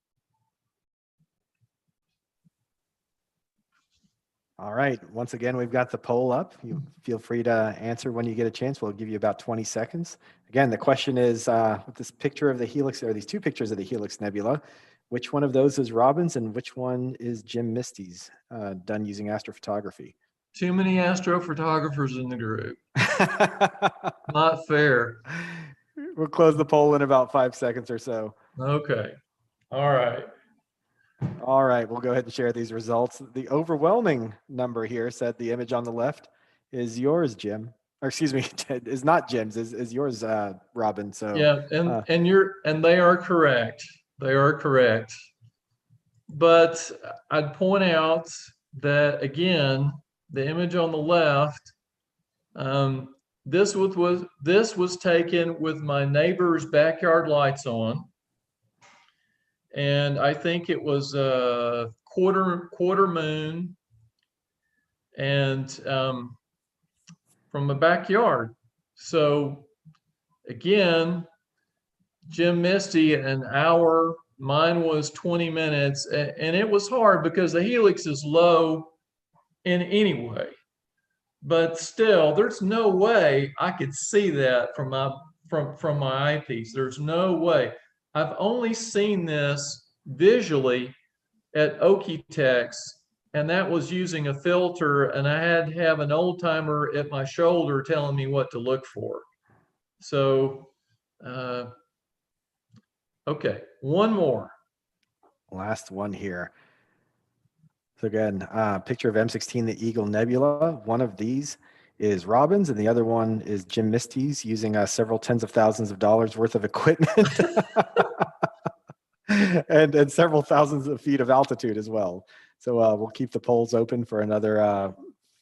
S1: All right. Once again, we've got the poll up. You feel free to answer when you get a chance. We'll give you about 20 seconds. Again, the question is, with this picture of the helix, or these two pictures of the Helix Nebula, which one of those is Robin's and which one is Jim Misty's, done using astrophotography?
S2: Too many astrophotographers in the group. Not fair.
S1: We'll close the poll in about 5 seconds or so.
S2: Okay. All right.
S1: All right, we'll go ahead and share these results. The overwhelming number here said the image on the left is yours, Jim. Or excuse me, is not Jim's, is yours, Robin. So
S2: yeah, and they are correct. They are correct. But I'd point out that again, the image on the left, this was taken with my neighbor's backyard lights on. And I think it was a quarter moon, and from the backyard. So again, Jim Misty, an hour, mine was 20 minutes, and it was hard because the helix is low in any way. But still, there's no way I could see that from my eyepiece. There's no way. I've only seen this visually at Okie-Tex, and that was using a filter, and I had to have an old timer at my shoulder telling me what to look for. So, okay, one more.
S1: Last one here. So again, picture of M16, the Eagle Nebula. One of these is Robin's, and the other one is Jim Misty's, using several tens of thousands of dollars worth of equipment. and several thousands of feet of altitude as well. So we'll keep the polls open for another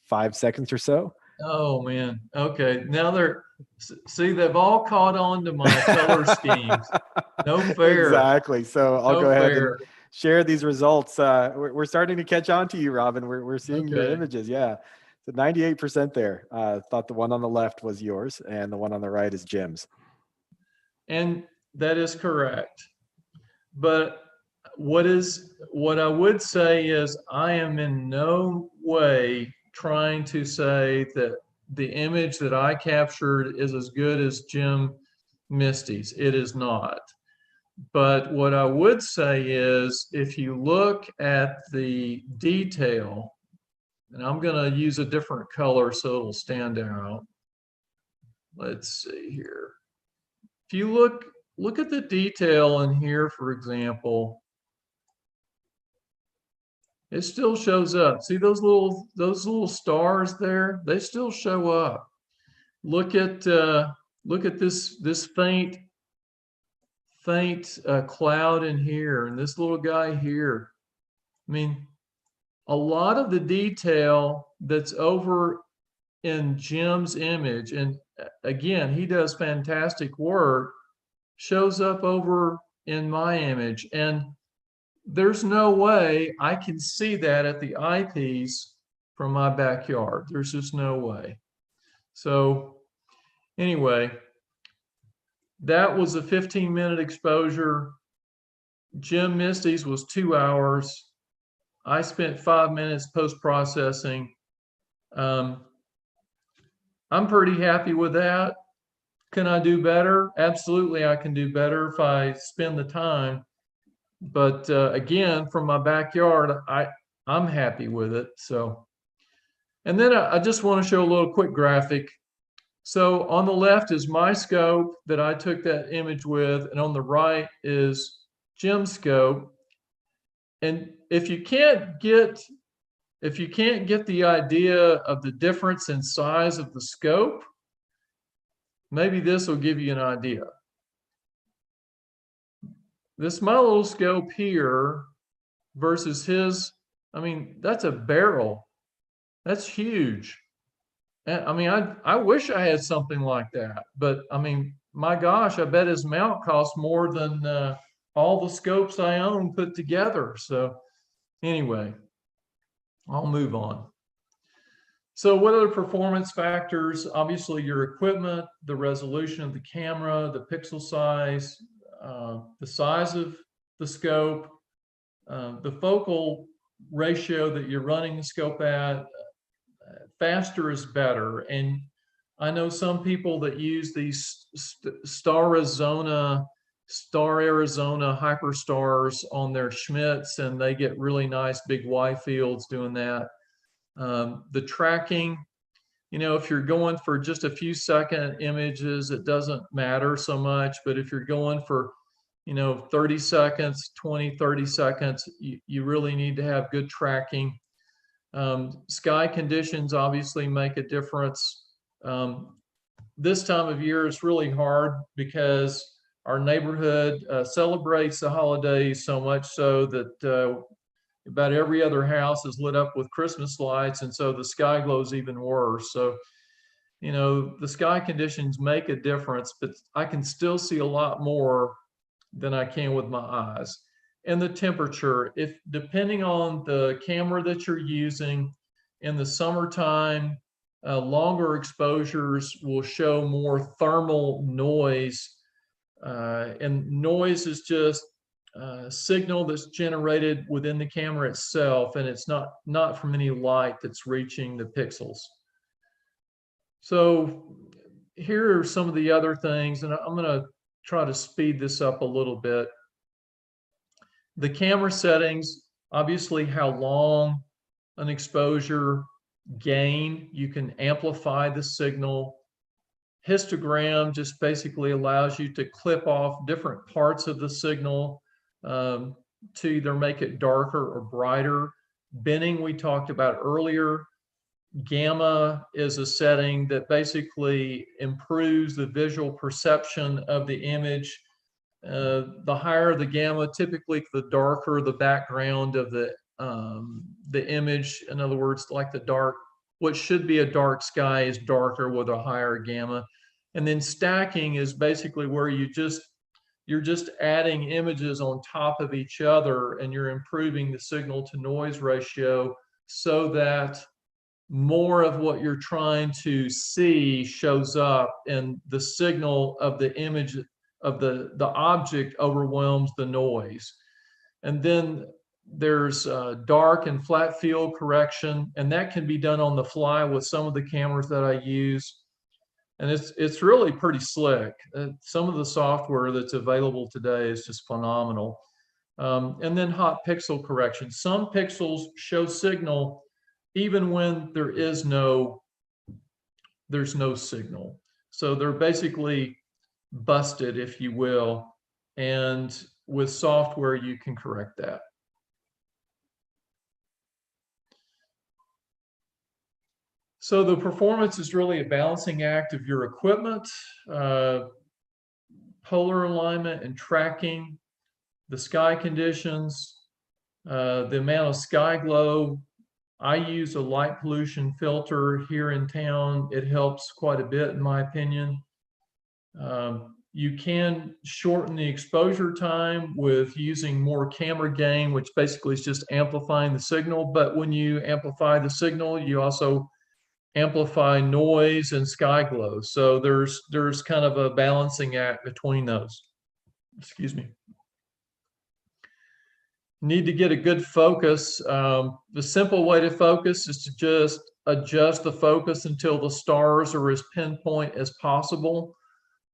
S1: 5 seconds or so.
S2: Oh man. Okay. Now they've all caught on to my color schemes. No fair.
S1: Exactly. So I'll go ahead and share these results. We're starting to catch on to you, Robin. We're seeing your images. Yeah. So 98% there thought the one on the left was yours and the one on the right is Jim's.
S2: And that is correct. But what I would say is I am in no way trying to say that the image that I captured is as good as Jim Misty's. It is not. But what I would say is if you look at the detail, and I'm going to use a different color so it'll stand out. Let's see here. If you look at the detail in here, for example, it still shows up. See those little stars there? They still show up. Look at this faint cloud in here, and this little guy here. I mean, a lot of the detail that's over in Jim's image, and again, he does fantastic work, shows up over in my image, and there's no way I can see that at the eyepiece from my backyard. There's just no way. So anyway, That was a 15-minute exposure. Jim Misty's was 2 hours. I spent 5 minutes post-processing. I'm pretty happy with that. Can I do better? Absolutely, I can do better if I spend the time. But again, from my backyard, I'm happy with it. So, and then I just want to show a little quick graphic. So on the left is my scope that I took that image with, and on the right is Jim's scope. And if you can't get the idea of the difference in size of the scope, maybe this will give you an idea. This my little scope here versus his, I mean, that's a barrel. That's huge. I mean, I wish I had something like that, but I mean, my gosh, I bet his mount costs more than all the scopes I own put together. So anyway, I'll move on. So what are the performance factors? Obviously your equipment, the resolution of the camera, the pixel size, the size of the scope, the focal ratio that you're running the scope at. Faster is better. And I know some people that use these Star Arizona Hyperstars on their Schmidts, and they get really nice big Y fields doing that. The tracking, you know, if you're going for just a few second images, it doesn't matter so much. But if you're going for, you know, 30 seconds, 20, 30 seconds, you really need to have good tracking. Sky conditions obviously make a difference. This time of year is really hard because our neighborhood celebrates the holidays so much so that about every other house is lit up with Christmas lights, and so the sky glow is even worse. So, you know, the sky conditions make a difference, but I can still see a lot more than I can with my eyes. And the temperature, if depending on the camera that you're using, in the summertime, longer exposures will show more thermal noise. And noise is just signal that's generated within the camera itself, and it's not from any light that's reaching the pixels. So here are some of the other things, and I'm going to try to speed this up a little bit. The camera settings, obviously how long an exposure, gain, you can amplify the signal. Histogram just basically allows you to clip off different parts of the signal to either make it darker or brighter. Binning we talked about earlier. Gamma is a setting that basically improves the visual perception of the image. The higher the gamma, typically the darker the background of the image. In other words, like what should be a dark sky is darker with a higher gamma. And then stacking is basically where you're just adding images on top of each other, and you're improving the signal to noise ratio so that more of what you're trying to see shows up, and the signal of the image of the object overwhelms the noise. And then there's dark and flat field correction, and that can be done on the fly with some of the cameras that I use. And it's really pretty slick. Some of the software that's available today is just phenomenal. And then hot pixel correction. Some pixels show signal even when there's no signal. So they're basically busted, if you will. And with software, you can correct that. So the performance is really a balancing act of your equipment, polar alignment and tracking, the sky conditions, the amount of sky glow. I use a light pollution filter here in town. It helps quite a bit, in my opinion. You can shorten the exposure time with using more camera gain, which basically is just amplifying the signal. But when you amplify the signal, you also amplify noise and sky glow. So there's kind of a balancing act between those. Excuse me. Need to get a good focus. The simple way to focus is to just adjust the focus until the stars are as pinpoint as possible.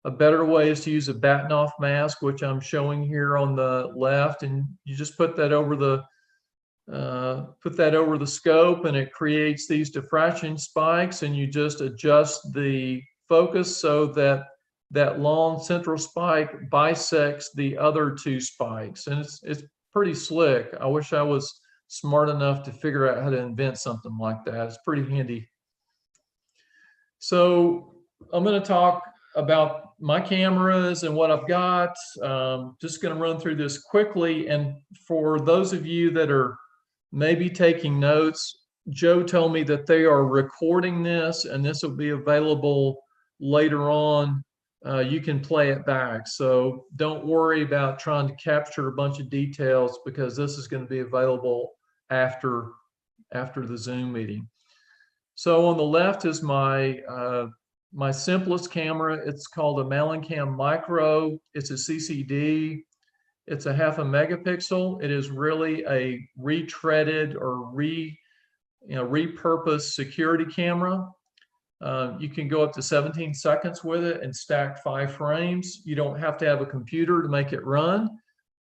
S2: A better way is to use a Batinoff mask, which I'm showing here on the left, and you just put that over the scope, and it creates these diffraction spikes, and you just adjust the focus so that that long central spike bisects the other two spikes, and it's pretty slick. I wish I was smart enough to figure out how to invent something like that. It's pretty handy. So I'm going to talk about my cameras and what I've got. Just going to run through this quickly. And for those of you that are maybe taking notes, Joe told me that they are recording this, and this will be available later on. You can play it back. So don't worry about trying to capture a bunch of details, because this is going to be available after the Zoom meeting. So on the left is my simplest camera. It's called a Malicam Micro. It's a CCD. It's a 0.5 megapixel. It is really a retreaded or repurposed security camera. You can go up to 17 seconds with it and stack 5 frames. You don't have to have a computer to make it run.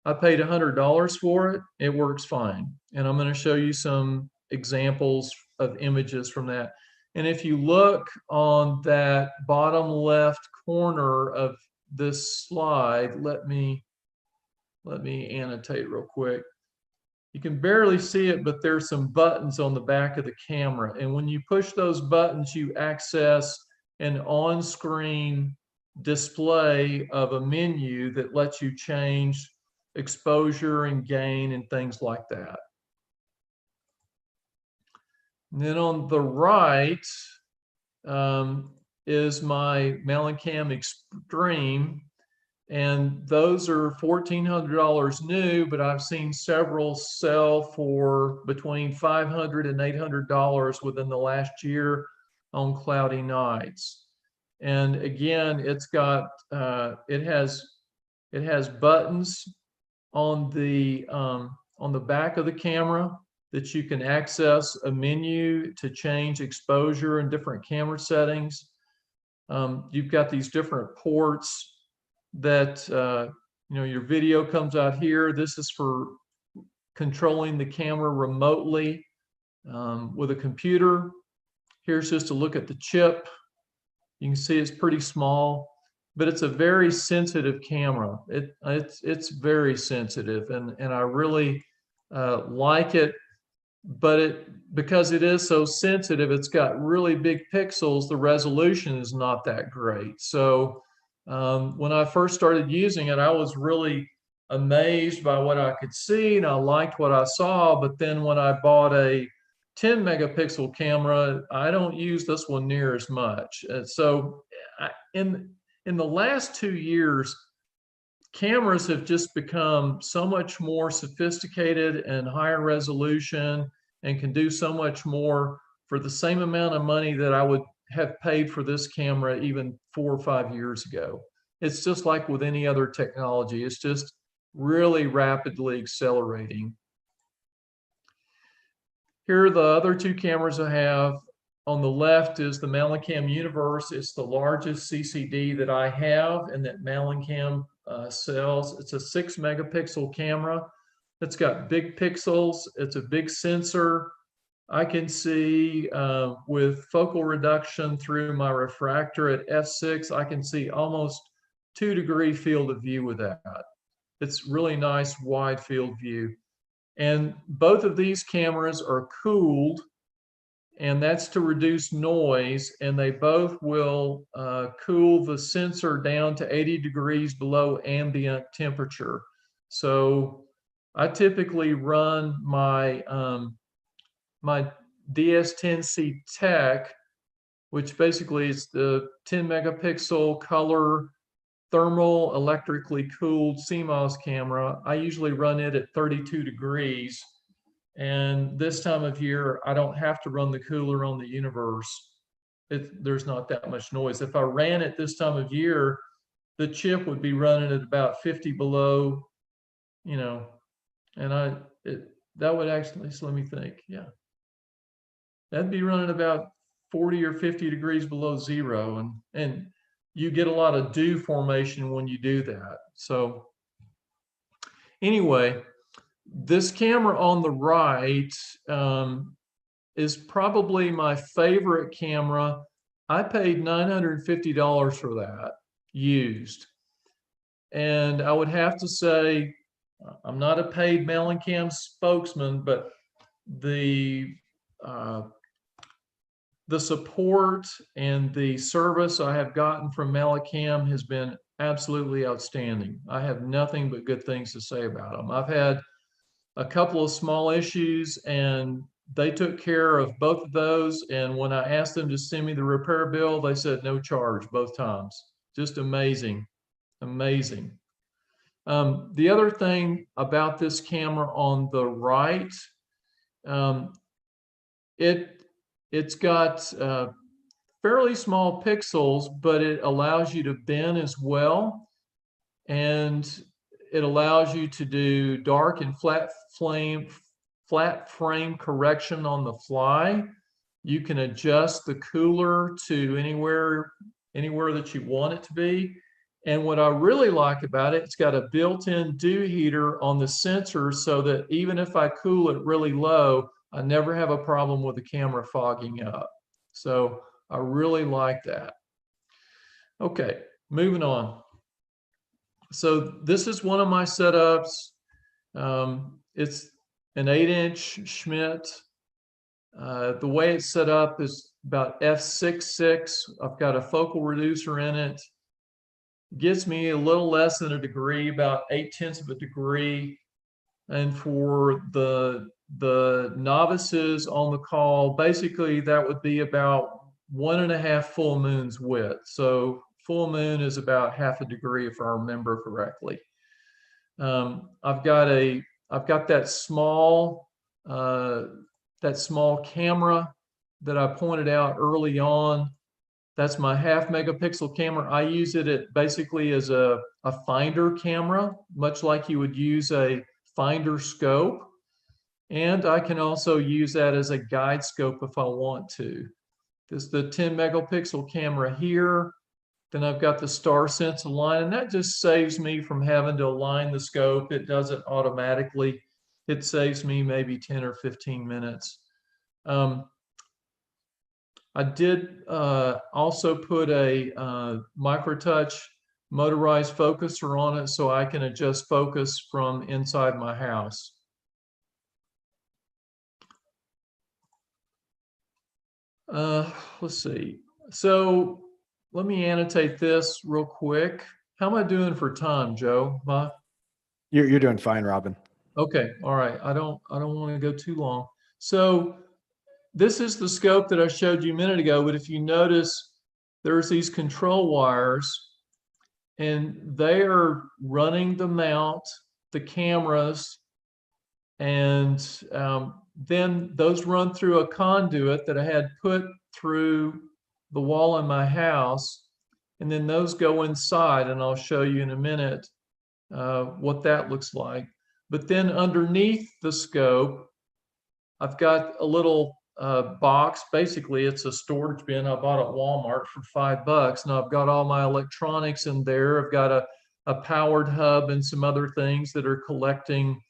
S2: I paid $100 for it. It works fine. And I'm going to show you some examples of images from that. And if you look on that bottom left corner of this slide, let me annotate real quick. You can barely see it, but there's some buttons on the back of the camera. And when you push those buttons, you access an on-screen display of a menu that lets you change exposure and gain and things like that. And then on the right is my Malicam Extreme. And those are $1,400 new, but I've seen several sell for between $500 and $800 within the last year on cloudy nights. And again, it's got it has buttons on the back of the camera that you can access a menu to change exposure and different camera settings. You've got these different ports that your video comes out here. This is for controlling the camera remotely with a computer. Here's just a look at the chip. You can see it's pretty small, but it's a very sensitive camera. It's very sensitive, and I really like it. But because it is so sensitive, it's got really big pixels. The resolution is not that great. So when I first started using it, I was really amazed by what I could see, and I liked what I saw. But then when I bought a 10 megapixel camera, I don't use this one near as much. So in the last 2 years, cameras have just become so much more sophisticated and higher resolution, and can do so much more for the same amount of money that I would have paid for this camera even 4 or 5 years ago. It's just like with any other technology. It's just really rapidly accelerating. Here are the other 2 cameras I have. On the left is the Malicam Universe. It's the largest CCD that I have and that Malicam sells. It's a 6 megapixel camera. It's got big pixels. It's a big sensor. I can see with focal reduction through my refractor at f6, I can see almost 2-degree field of view with that. It's really nice wide field view. And both of these cameras are cooled, and that's to reduce noise, and they both will cool the sensor down to 80 degrees below ambient temperature. So I typically run my my DS10C Tech, which basically is the 10 megapixel color thermal electrically cooled CMOS camera. I usually run it at 32 degrees. And this time of year, I don't have to run the cooler on the Universe. there's not that much noise. If I ran it this time of year, the chip would be running at about 50 below, you know, and that would actually, so let me think, yeah. That'd be running about 40 or 50 degrees below zero. And you get a lot of dew formation when you do that. So anyway, this camera on the right is probably my favorite camera. I paid $950 for that used. And I would have to say, I'm not a paid Mellencam spokesman, but the support and the service I have gotten from Mellencam has been absolutely outstanding. I have nothing but good things to say about them. I've had a couple of small issues and they took care of both of those. And when I asked them to send me the repair bill, they said no charge both times. Just amazing, amazing. The other thing about this camera on the right, it's got fairly small pixels, but it allows you to bend as well. And it allows you to do dark and flat frame correction on the fly. You can adjust the cooler to anywhere that you want it to be. And what I really like about it, it's got a built-in dew heater on the sensor so that even if I cool it really low, I never have a problem with the camera fogging up. So I really like that. Okay, moving on. So this is one of my setups. It's an 8-inch Schmidt. The way it's set up is about f6.6. I've got a focal reducer in it. Gets me a little less than a degree, about 0.8 of a degree. And for the novices on the call, basically that would be about 1.5 full moons width. So full moon is about 0.5 degree if I remember correctly. I've got that small camera that I pointed out early on. That's my 0.5 megapixel camera. I use it basically as a finder camera, much like you would use a finder scope. And I can also use that as a guide scope if I want to. This is the 10 megapixel camera here. Then I've got the star sense align, and that just saves me from having to align the scope. It does it automatically. It saves me maybe 10 or 15 minutes. I did also put a microtouch motorized focuser on it so I can adjust focus from inside my house. Let's see. So let me annotate this real quick. How am I doing for time, Joe?
S1: You're doing fine, Robin.
S2: Okay, all right. I don't want to go too long. So this is the scope that I showed you a minute ago, but if you notice, there's these control wires, and they are running the mount, the cameras, and then those run through a conduit that I had put through the wall in my house, and then those go inside, and I'll show you in a minute what that looks like. But then underneath the scope, I've got a little box. Basically, it's a storage bin I bought at Walmart for $5. Now I've got all my electronics in there. I've got a powered hub and some other things that are collecting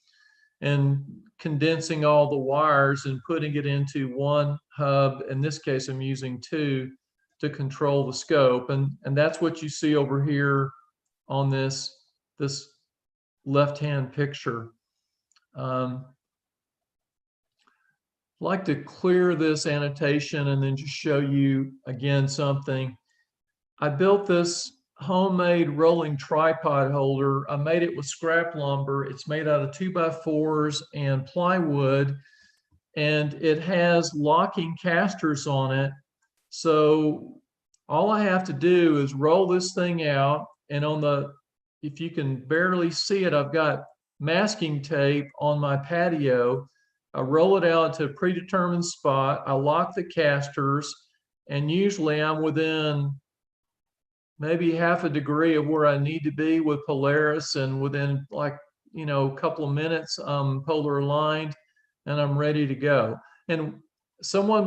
S2: and condensing all the wires and putting it into one hub. In this case, I'm using 2 to control the scope. And that's what you see over here on this left-hand picture. I'd like to clear this annotation and then just show you again something. I built this homemade rolling tripod holder. I made it with scrap lumber. It's made out of 2x4s and plywood, and it has locking casters on it. So all I have to do is roll this thing out, and if you can barely see it, I've got masking tape on my patio. I roll it out to a predetermined spot. I lock the casters, and usually I'm within maybe half a degree of where I need to be with Polaris, and within like, you know, a couple of minutes, I'm polar aligned and I'm ready to go. And someone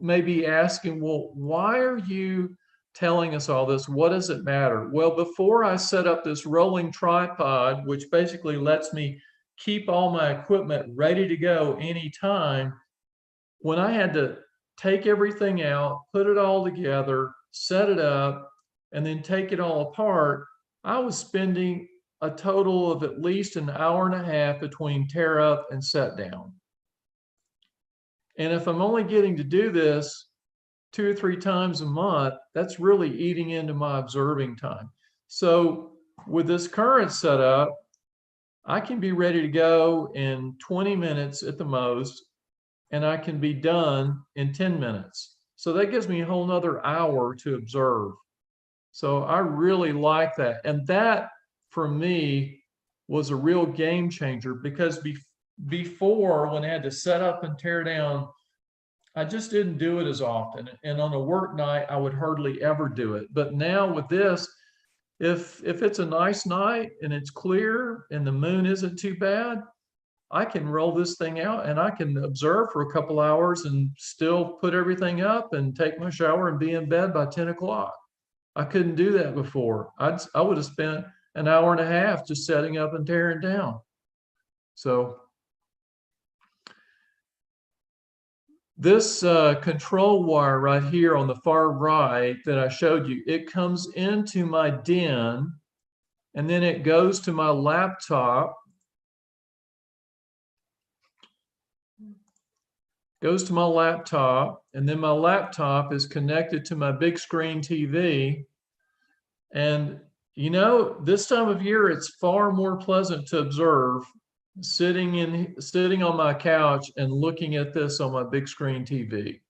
S2: may be asking, well, why are you telling us all this? What does it matter? Well, before I set up this rolling tripod, which basically lets me keep all my equipment ready to go anytime, when I had to take everything out, put it all together, set it up, and then take it all apart, I was spending a total of at least an hour and a half between tear up and set down. And if I'm only getting to do this 2 or 3 times a month, that's really eating into my observing time. So with this current setup, I can be ready to go in 20 minutes at the most, and I can be done in 10 minutes. So that gives me a whole nother hour to observe. So I really like that. And that, for me, was a real game changer, because before, when I had to set up and tear down, I just didn't do it as often. And on a work night, I would hardly ever do it. But now with this, if it's a nice night and it's clear and the moon isn't too bad, I can roll this thing out and I can observe for a couple hours and still put everything up and take my shower and be in bed by 10 o'clock. I couldn't do that before. I would have spent an hour and a half just setting up and tearing down. So this control wire right here on the far right that I showed you, it comes into my den and then it goes to my laptop. Goes to my laptop, and then my laptop is connected to my big screen TV. And you know, this time of year, it's far more pleasant to observe sitting on my couch and looking at this on my big screen TV.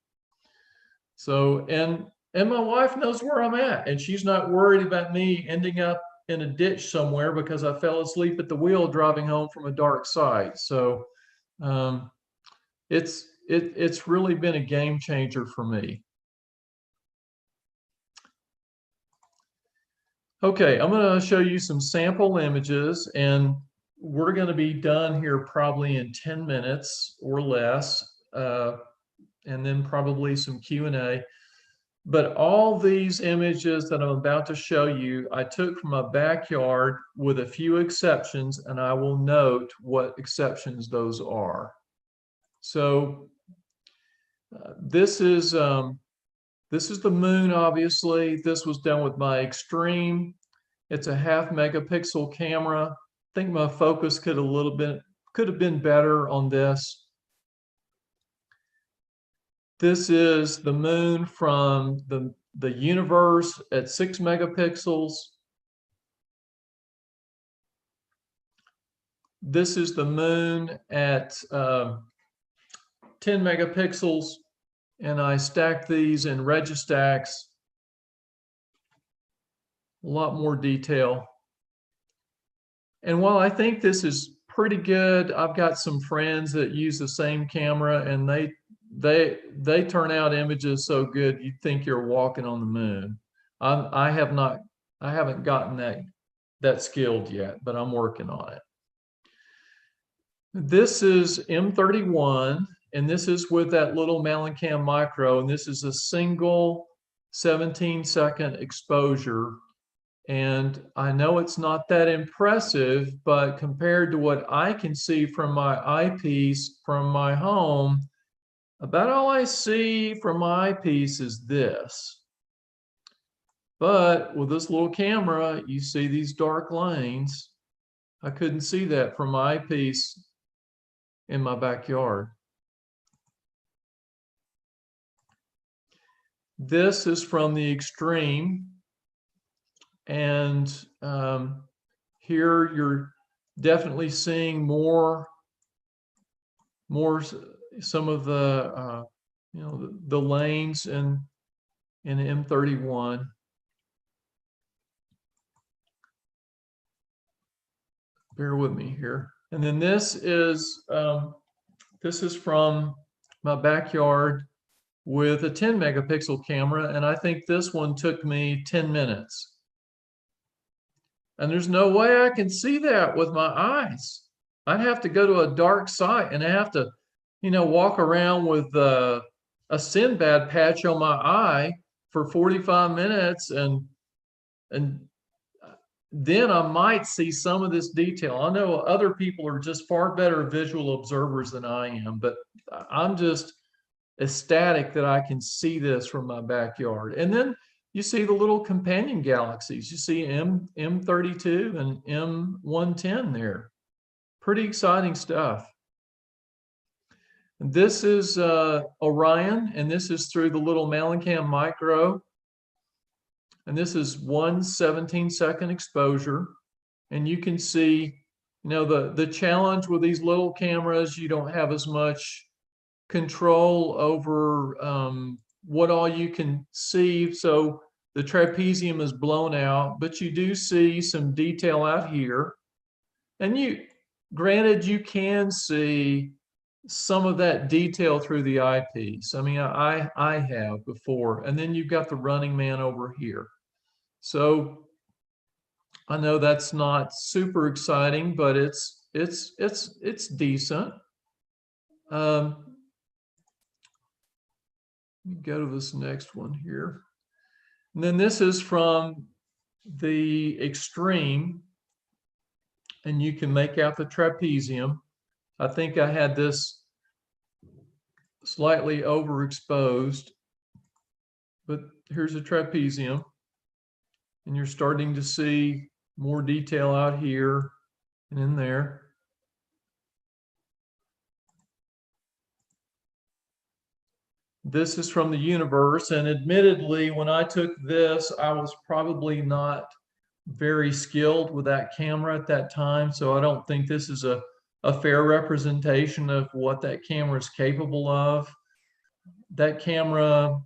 S2: So, and my wife knows where I'm at, and she's not worried about me ending up in a ditch somewhere because I fell asleep at the wheel driving home from a dark site. So it's really been a game changer for me. Okay, I'm going to show you some sample images, and we're going to be done here probably in 10 minutes or less, and then probably some Q&A. But all these images that I'm about to show you, I took from my backyard with a few exceptions, and I will note what exceptions those are. So this is the moon, obviously. This was done with my Extreme. It's a 0.5 megapixel camera. I think my focus could have been better on this. This is the moon from the universe at 6 megapixels. This is the moon at 10 megapixels. And I stacked these in Registacks. A lot more detail. And while I think this is pretty good, I've got some friends that use the same camera, and they turn out images so good you'd think you're walking on the moon. I haven't gotten that skilled yet, but I'm working on it. This is M31. And this is with that little Malicam micro, and this is a single 17-second exposure. And I know it's not that impressive, but compared to what I can see from my eyepiece from my home, about all I see from my eyepiece is this. But with this little camera, you see these dark lanes. I couldn't see that from my eyepiece in my backyard. This is from the Extreme, and here you're definitely seeing more some of the the lanes in M31. Bear with me here. And then this is from my backyard with a 10 megapixel camera, and I think this one took me 10 minutes. And there's no way I can see that with my eyes. I'd have to go to a dark site and I have to, walk around with a Sinbad patch on my eye for 45 minutes, and then I might see some of this detail. I know other people are just far better visual observers than I am, but I'm just ecstatic that I can see this from my backyard. And then you see the little companion galaxies. You see M32 and M110 there. Pretty exciting stuff. This is Orion, and this is through the little Malicam Micro. And this is 1 17-second exposure. And you can see, the challenge with these little cameras, you don't have as much control over what all you can see. So the trapezium is blown out, but you do see some detail out here. And granted, you can see some of that detail through the eyepiece. I mean, I have before. And then you've got the Running Man over here. So I know that's not super exciting, but it's decent. Go to this next one here. And then this is from the extreme, and you can make out the trapezium. I think I had this slightly overexposed, but here's a trapezium. And you're starting to see more detail out here and in there. This is from the universe, and admittedly, when I took this, I was probably not very skilled with that camera at that time, so I don't think this is a fair representation of what that camera is capable of. That camera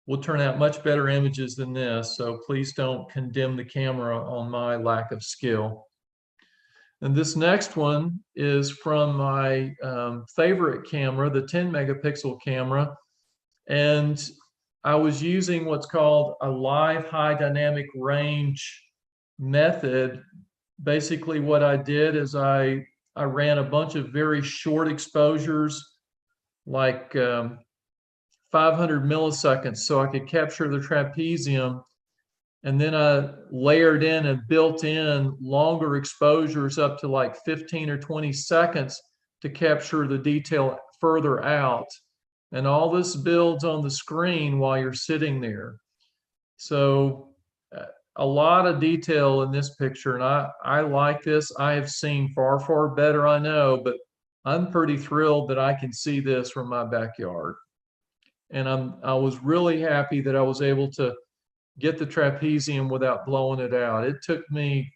S2: will turn out much better images than this, so please don't condemn the camera on my lack of skill. And this next one is from my favorite camera, the 10 megapixel camera. And I was using what's called a live high dynamic range method. Basically what I did is I ran a bunch of very short exposures, like 500 milliseconds, so I could capture the trapezium. And then I layered in and built in longer exposures up to like 15 or 20 seconds to capture the detail further out. And all this builds on the screen while you're sitting there. So a lot of detail in this picture, and I like this. I have seen far, far better, I know, but I'm pretty thrilled that I can see this from my backyard. And I was really happy that I was able to get the trapezium without blowing it out. It took me,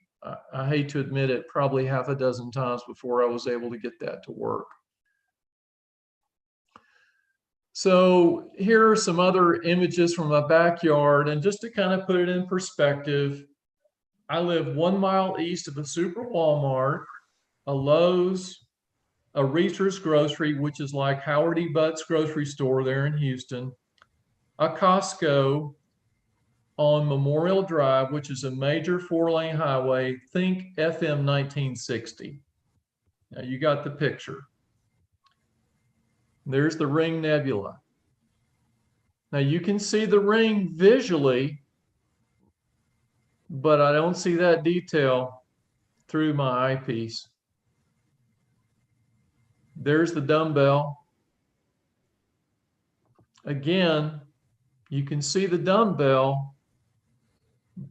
S2: I hate to admit it, probably half a dozen times before I was able to get that to work. So here are some other images from my backyard, and just to kind of put it in perspective, I live 1 mile east of a super Walmart, a Lowe's, a Reasor's Grocery, which is like Howard E. Butt's grocery store there in Houston, a Costco on Memorial Drive, which is a major 4-lane highway. Think FM 1960. Now you got the picture. There's the Ring Nebula. Now you can see the ring visually, but I don't see that detail through my eyepiece. There's the dumbbell. Again, you can see the dumbbell,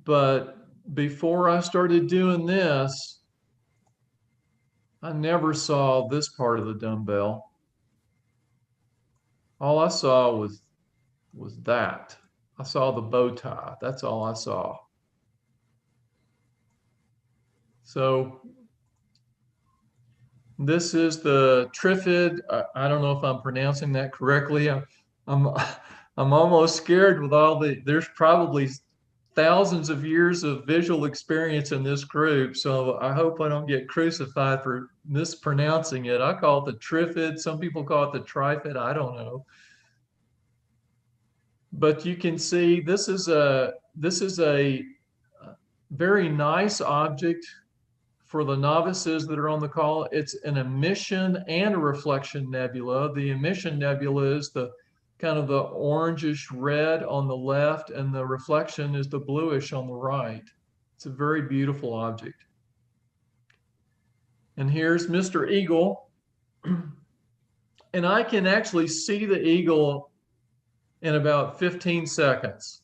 S2: but before I started doing this, I never saw this part of the dumbbell. All I saw was that. I saw the bow tie. That's all I saw. So this is the Trifid. I don't know if I'm pronouncing that correctly. I'm almost scared with all there's probably thousands of years of visual experience in this group. So I hope I don't get crucified for mispronouncing it. I call it the Trifid. Some people call it the Trifid. I don't know. but you can see this is a very nice object for the novices that are on the call. It's an emission and a reflection nebula. The emission nebula is the kind of the orangish red on the left, and the reflection is the bluish on the right. It's a very beautiful object. And here's Mr. Eagle. And I can actually see the eagle in about 15 seconds.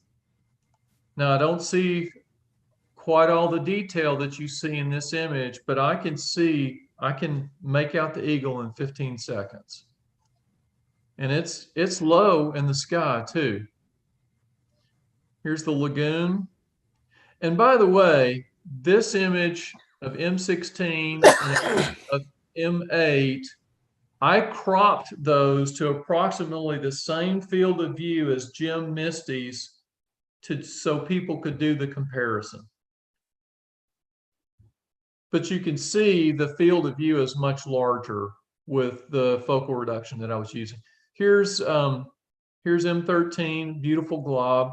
S2: Now, I don't see quite all the detail that you see in this image, but I can make out the eagle in 15 seconds. And it's low in the sky too. Here's the lagoon. And by the way, this image of M16 and of M8, I cropped those to approximately the same field of view as Jim Misty's so people could do the comparison. But you can see the field of view is much larger with the focal reduction that I was using. Here's M13, beautiful glob.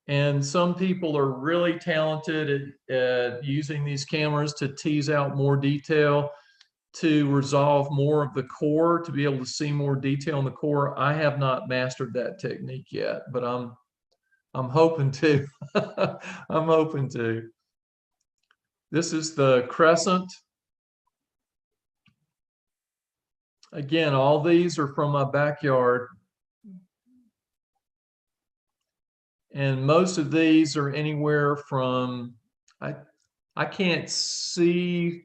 S2: And some people are really talented at using these cameras to tease out more detail, to resolve more of the core, to be able to see more detail in the core. I have not mastered that technique yet, but I'm hoping to. I'm hoping to. This is the crescent. Again, all these are from my backyard. And most of these are anywhere from, I can't see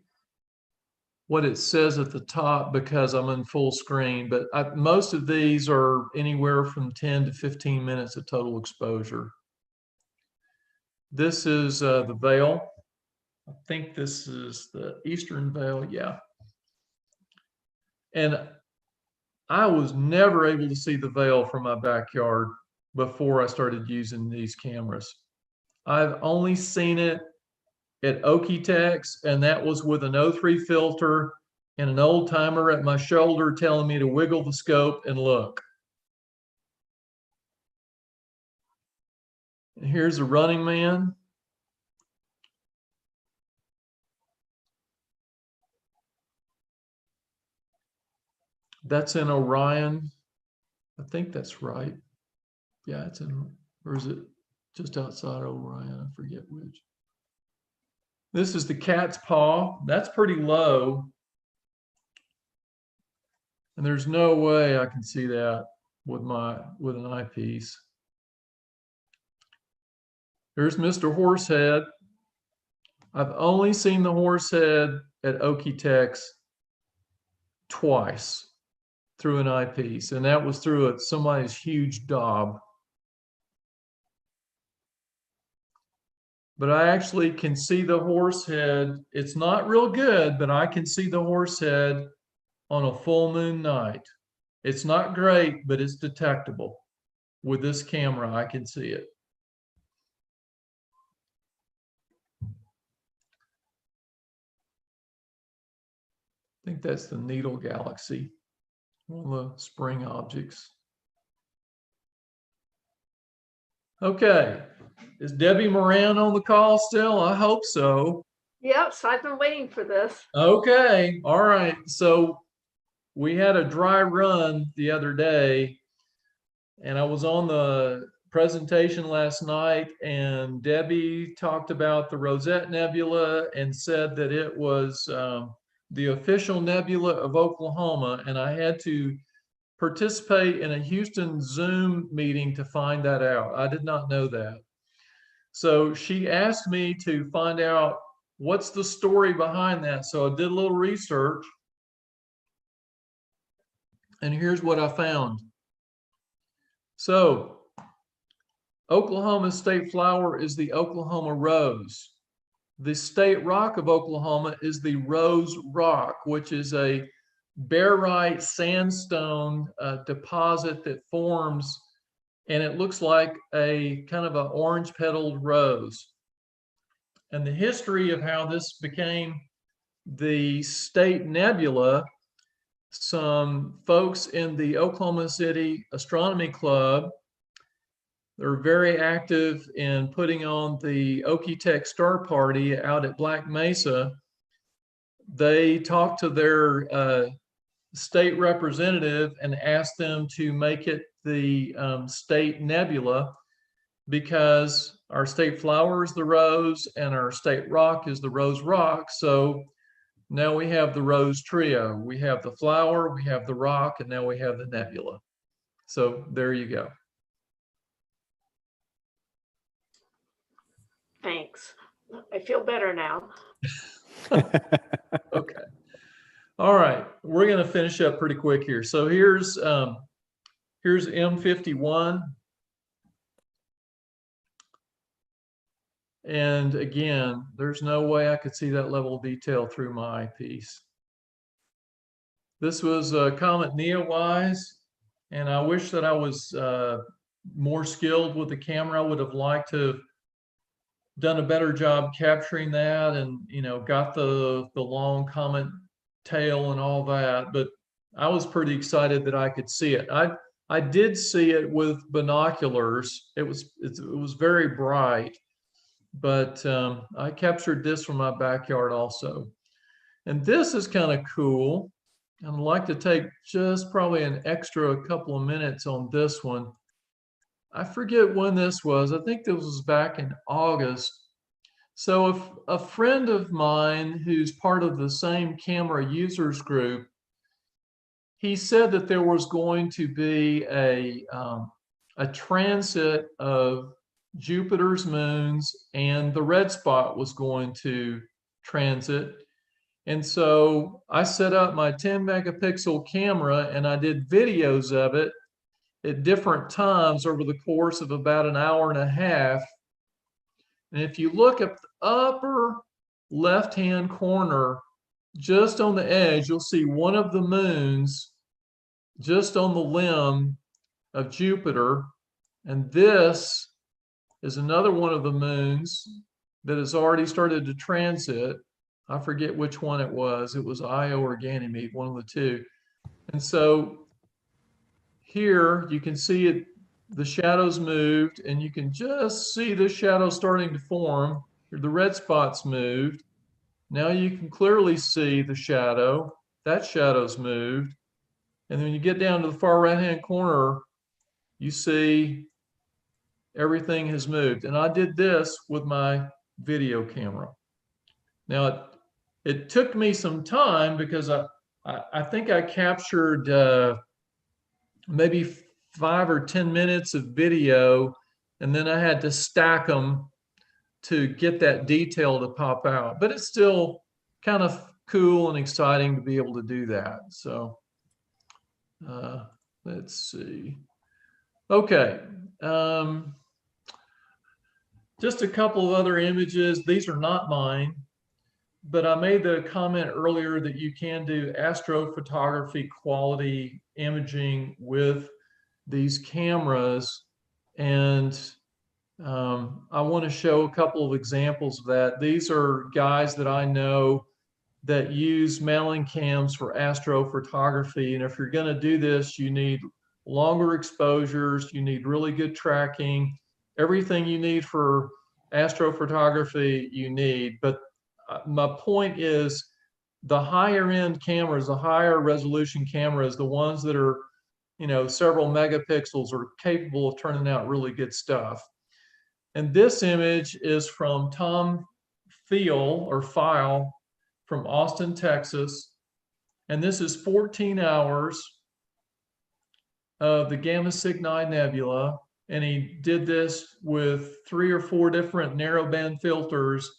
S2: what it says at the top because I'm in full screen, but most of these are anywhere from 10 to 15 minutes of total exposure. This is the veil. I think this is the eastern veil, yeah. And I was never able to see the veil from my backyard before I started using these cameras. I've only seen it at Okie-Tex, and that was with an O3 filter and an old timer at my shoulder telling me to wiggle the scope and look. And here's a Running Man. That's in Orion. I think that's right. Yeah, it's in, or is it just outside Orion? I forget which. This is the cat's paw. That's pretty low. And there's no way I can see that with an eyepiece. There's Mr. Horsehead. I've only seen the horsehead at Okie-Tex twice through an eyepiece, and that was through somebody's huge daub. But I actually can see the horsehead. It's not real good, but I can see the horsehead on a full moon night. It's not great, but it's detectable. With this camera, I can see it. I think that's the Needle Galaxy, one of the spring objects. Okay, is Debbie Moran on the call still? I hope so.
S4: Yes, I've been waiting for this.
S2: Okay, all right. So we had a dry run the other day, and I was on the presentation last night, and Debbie talked about the Rosette Nebula and said that it was the official nebula of Oklahoma, and I had to participate in a Houston Zoom meeting to find that out. I did not know that. So she asked me to find out what's the story behind that. So I did a little research, and here's what I found. So Oklahoma's state flower is the Oklahoma rose. The state rock of Oklahoma is the Rose Rock, which is a barite sandstone deposit that forms, and it looks like a kind of an orange petaled rose. And the history of how this became the state nebula, some folks in the Oklahoma City Astronomy Club They're very active in putting on the Okie-Tech Star Party out at Black Mesa. They talked to their state representative and asked them to make it the state nebula, because our state flower is the rose and our state rock is the rose rock. So now we have the rose trio. We have the flower, we have the rock, and now we have the nebula. So there you go.
S4: Thanks. I feel better now.
S2: Okay. All right. We're going to finish up pretty quick here. So here's M51. And again, there's no way I could see that level of detail through my eyepiece. This was Comet Neowise, and I wish that I was more skilled with the camera. I would have liked to have done a better job capturing that, and got the long comet tail and all that. But I was pretty excited that I could see it. I did see it with binoculars. It was very bright. But I captured this from my backyard also. And this is kind of cool. I'd like to take just probably an extra couple of minutes on this one. I forget when this was. I think this was back in August. So if a friend of mine who's part of the same camera users group, he said that there was going to be a transit of Jupiter's moons, and the red spot was going to transit. And so I set up my 10 megapixel camera and I did videos of it at different times over the course of about an hour and a half. And if you look at the upper left-hand corner, just on the edge, you'll see one of the moons just on the limb of Jupiter. And this is another one of the moons that has already started to transit. I forget which one it was. It was Io or Ganymede, one of the two. And so here you can see it, the shadows moved, and you can just see the shadow starting to form. The red spots moved. Now you can clearly see the shadow. That shadow's moved. And then when you get down to the far right-hand corner, you see everything has moved. And I did this with my video camera. Now, it took me some time because I think I captured maybe 5 or 10 minutes of video, and then I had to stack them to get that detail to pop out. But it's still kind of cool and exciting to be able to do that. So let's see. Okay. Just a couple of other images. These are not mine, but I made the comment earlier that you can do astrophotography quality imaging with these cameras. And I want to show a couple of examples of that. These are guys that I know that use mounting cams for astrophotography. And if you're going to do this, you need longer exposures, you need really good tracking. Everything you need for astrophotography you need. But my point is, the higher end cameras, the higher resolution cameras, the ones that are, several megapixels, are capable of turning out really good stuff. And this image is from Tom File from Austin, Texas. And this is 14 hours of the Gamma Cygni Nebula. And he did this with 3 or 4 different narrowband filters.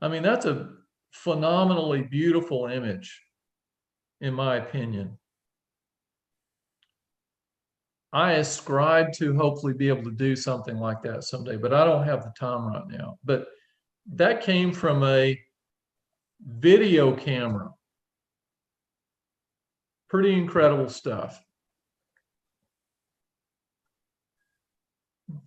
S2: I mean, that's a phenomenally beautiful image, in my opinion. I ascribe to hopefully be able to do something like that someday, but I don't have the time right now. But that came from a video camera. Pretty incredible stuff.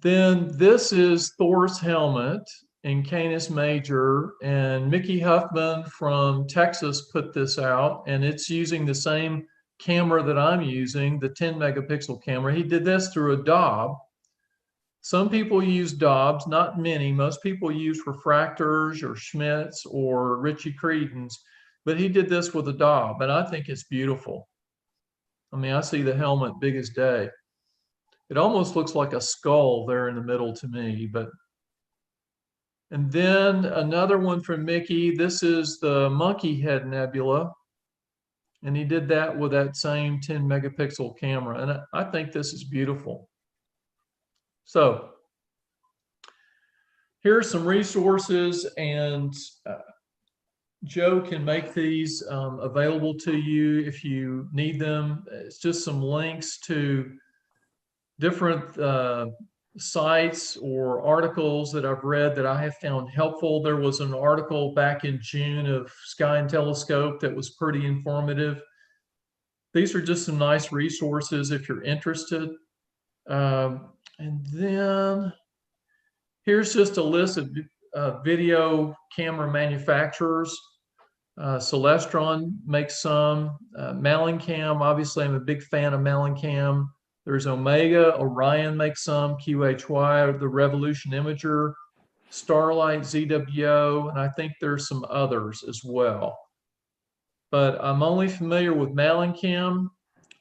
S2: Then this is Thor's helmet in Canis Major, and Mickey Huffman from Texas put this out, and it's using the same camera that I'm using, the 10 megapixel camera. He did this through Adobe, Some people use Dobbs, not many. Most people use refractors or Schmidts or Ritchie Cretons, but he did this with a Dobb, and I think it's beautiful. I mean, I see the helmet big as day. It almost looks like a skull there in the middle to me, but. And then another one from Mickey. This is the Monkey Head Nebula. And he did that with that same 10 megapixel camera. And I think this is beautiful. So here are some resources, and Joe can make these available to you if you need them. It's just some links to different sites or articles that I've read that I have found helpful. There was an article back in June of Sky and Telescope that was pretty informative. These are just some nice resources if you're interested. And then here's just a list of video camera manufacturers. Celestron makes some. Malicam, obviously I'm a big fan of Malicam. There's Omega, Orion makes some, QHY, the Revolution Imager, Starlight, ZWO, and I think there's some others as well. But I'm only familiar with Malicam.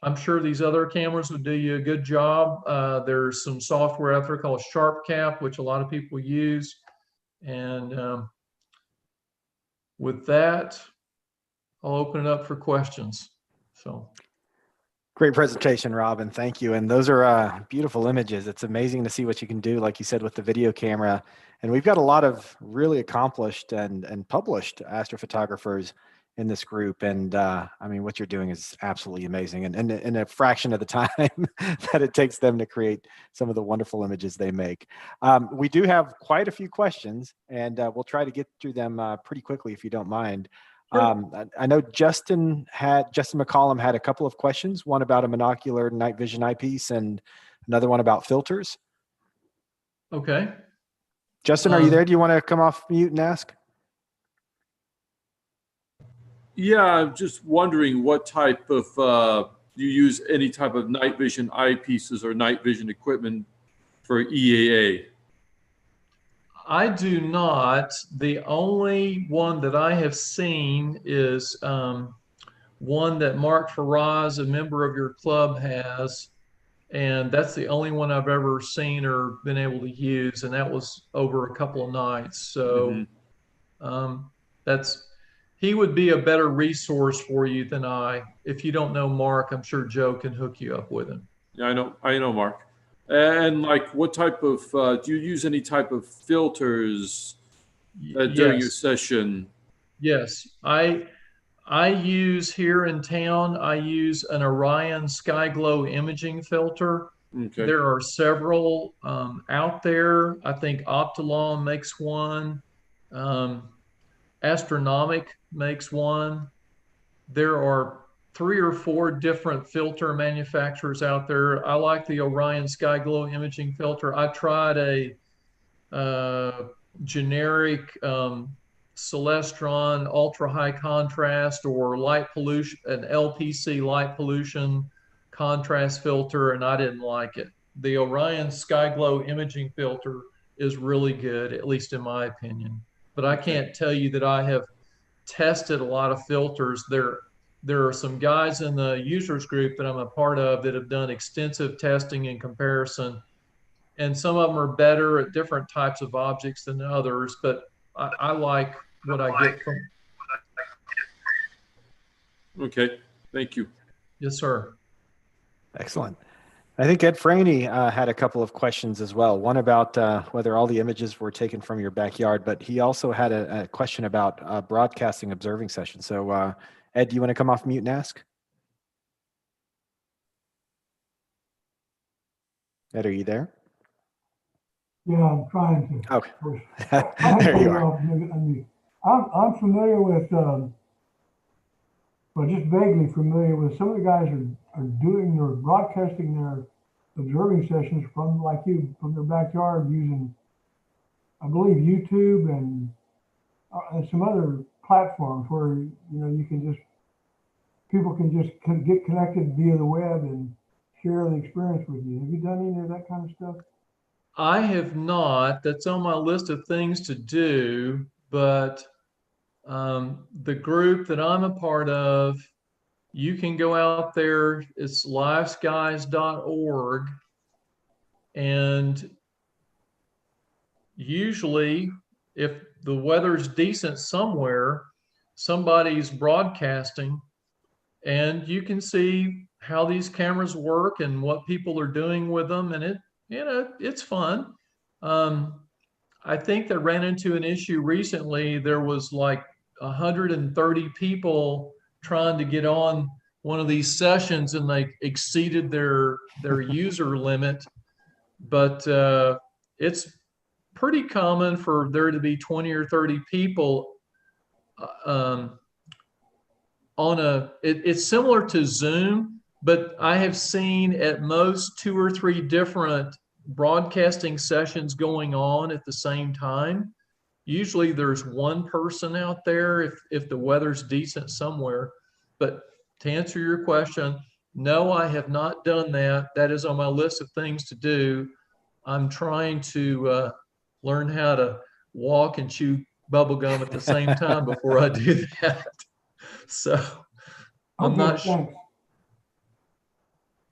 S2: I'm sure these other cameras would do you a good job. There's some software out there called SharpCap, which a lot of people use. And with that, I'll open it up for questions. So.
S1: Great presentation, Robin. Thank you. And those are beautiful images. It's amazing to see what you can do, like you said, with the video camera. And we've got a lot of really accomplished and published astrophotographers in this group. And I mean, what you're doing is absolutely amazing. And in a fraction of the time that it takes them to create some of the wonderful images they make. We do have quite a few questions, and we'll try to get through them pretty quickly if you don't mind. I know Justin McCollum had a couple of questions, one about a monocular night vision eyepiece and another one about filters.
S2: Okay.
S1: Justin, are you there? Do you want to come off mute and ask?
S8: Yeah, I'm just wondering what type of, you use any type of night vision eyepieces or night vision equipment for EAA?
S2: I do not. The only one that I have seen is one that Mark Faraz, a member of your club, has. And that's the only one I've ever seen or been able to use. And that was over a couple of nights. So he would be a better resource for you than I. If you don't know Mark, I'm sure Joe can hook you up with him.
S8: Yeah, I know Mark. And like, what type of, do you use any type of filters during your session?
S2: Yes, I use here in town, I use an Orion SkyGlow imaging filter.
S8: Okay.
S2: There are several out there. I think Optilon makes one. Astronomic makes one. There are 3 or 4 different filter manufacturers out there. I like the Orion SkyGlow imaging filter. I tried a generic Celestron ultra high contrast or light pollution, an LPC light pollution contrast filter, and I didn't like it. The Orion SkyGlow imaging filter is really good, at least in my opinion. But I can't tell you that I have tested a lot of filters. There are some guys in the users group that I'm a part of that have done extensive testing and comparison. And some of them are better at different types of objects than others, but I like what I get from.
S8: Okay, thank you.
S2: Yes, sir.
S1: Excellent. I think Ed Franey had a couple of questions as well. One about whether all the images were taken from your backyard, but he also had a question about broadcasting observing sessions. So Ed, do you want to come off mute and ask? Ed, are you there?
S9: Yeah, I'm trying to.
S1: Okay. There you are.
S9: I'm familiar with, well, just vaguely familiar with some of the guys are doing or broadcasting their observing sessions from, like you, from their backyard using, I believe, YouTube and some other platforms where, you know, you can just, people can just get connected via the web and share the experience with you. Have you done any of that kind of stuff?
S2: I have not. That's on my list of things to do, but the group that I'm a part of, you can go out there. It's liveskies.org, and usually, if the weather's decent somewhere, somebody's broadcasting, and you can see how these cameras work and what people are doing with them, and it's fun. I think they ran into an issue recently. There was like 130 people trying to get on one of these sessions, and they exceeded their user limit. But it's pretty common for there to be 20 or 30 people it's similar to Zoom, but I have seen at most 2 or 3 different broadcasting sessions going on at the same time. Usually there's one person out there if the weather's decent somewhere. But to answer your question, no, I have not done that. That is on my list of things to do. I'm trying to learn how to walk and chew bubble gum at the same time before I do that. So I'm
S9: Okay,
S2: not sure.
S9: thanks.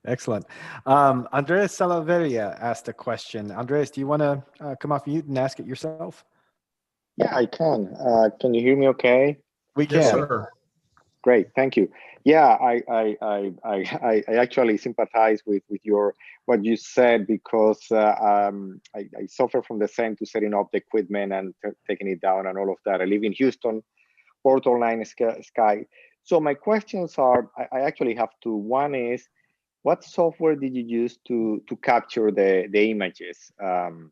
S1: Excellent. Andres Salaveria asked a question. Andres, do you want to come off mute and ask it yourself?
S10: Yeah, I can. Can you hear me okay?
S1: We can.
S2: Yes, sir.
S10: Great, thank you. Yeah, I actually sympathize with what you said, because I suffer from the same to setting up the equipment and taking it down and all of that. I live in Houston, Portal 9 Sky. So my questions are, I actually have two. One is, what software did you use to capture the images on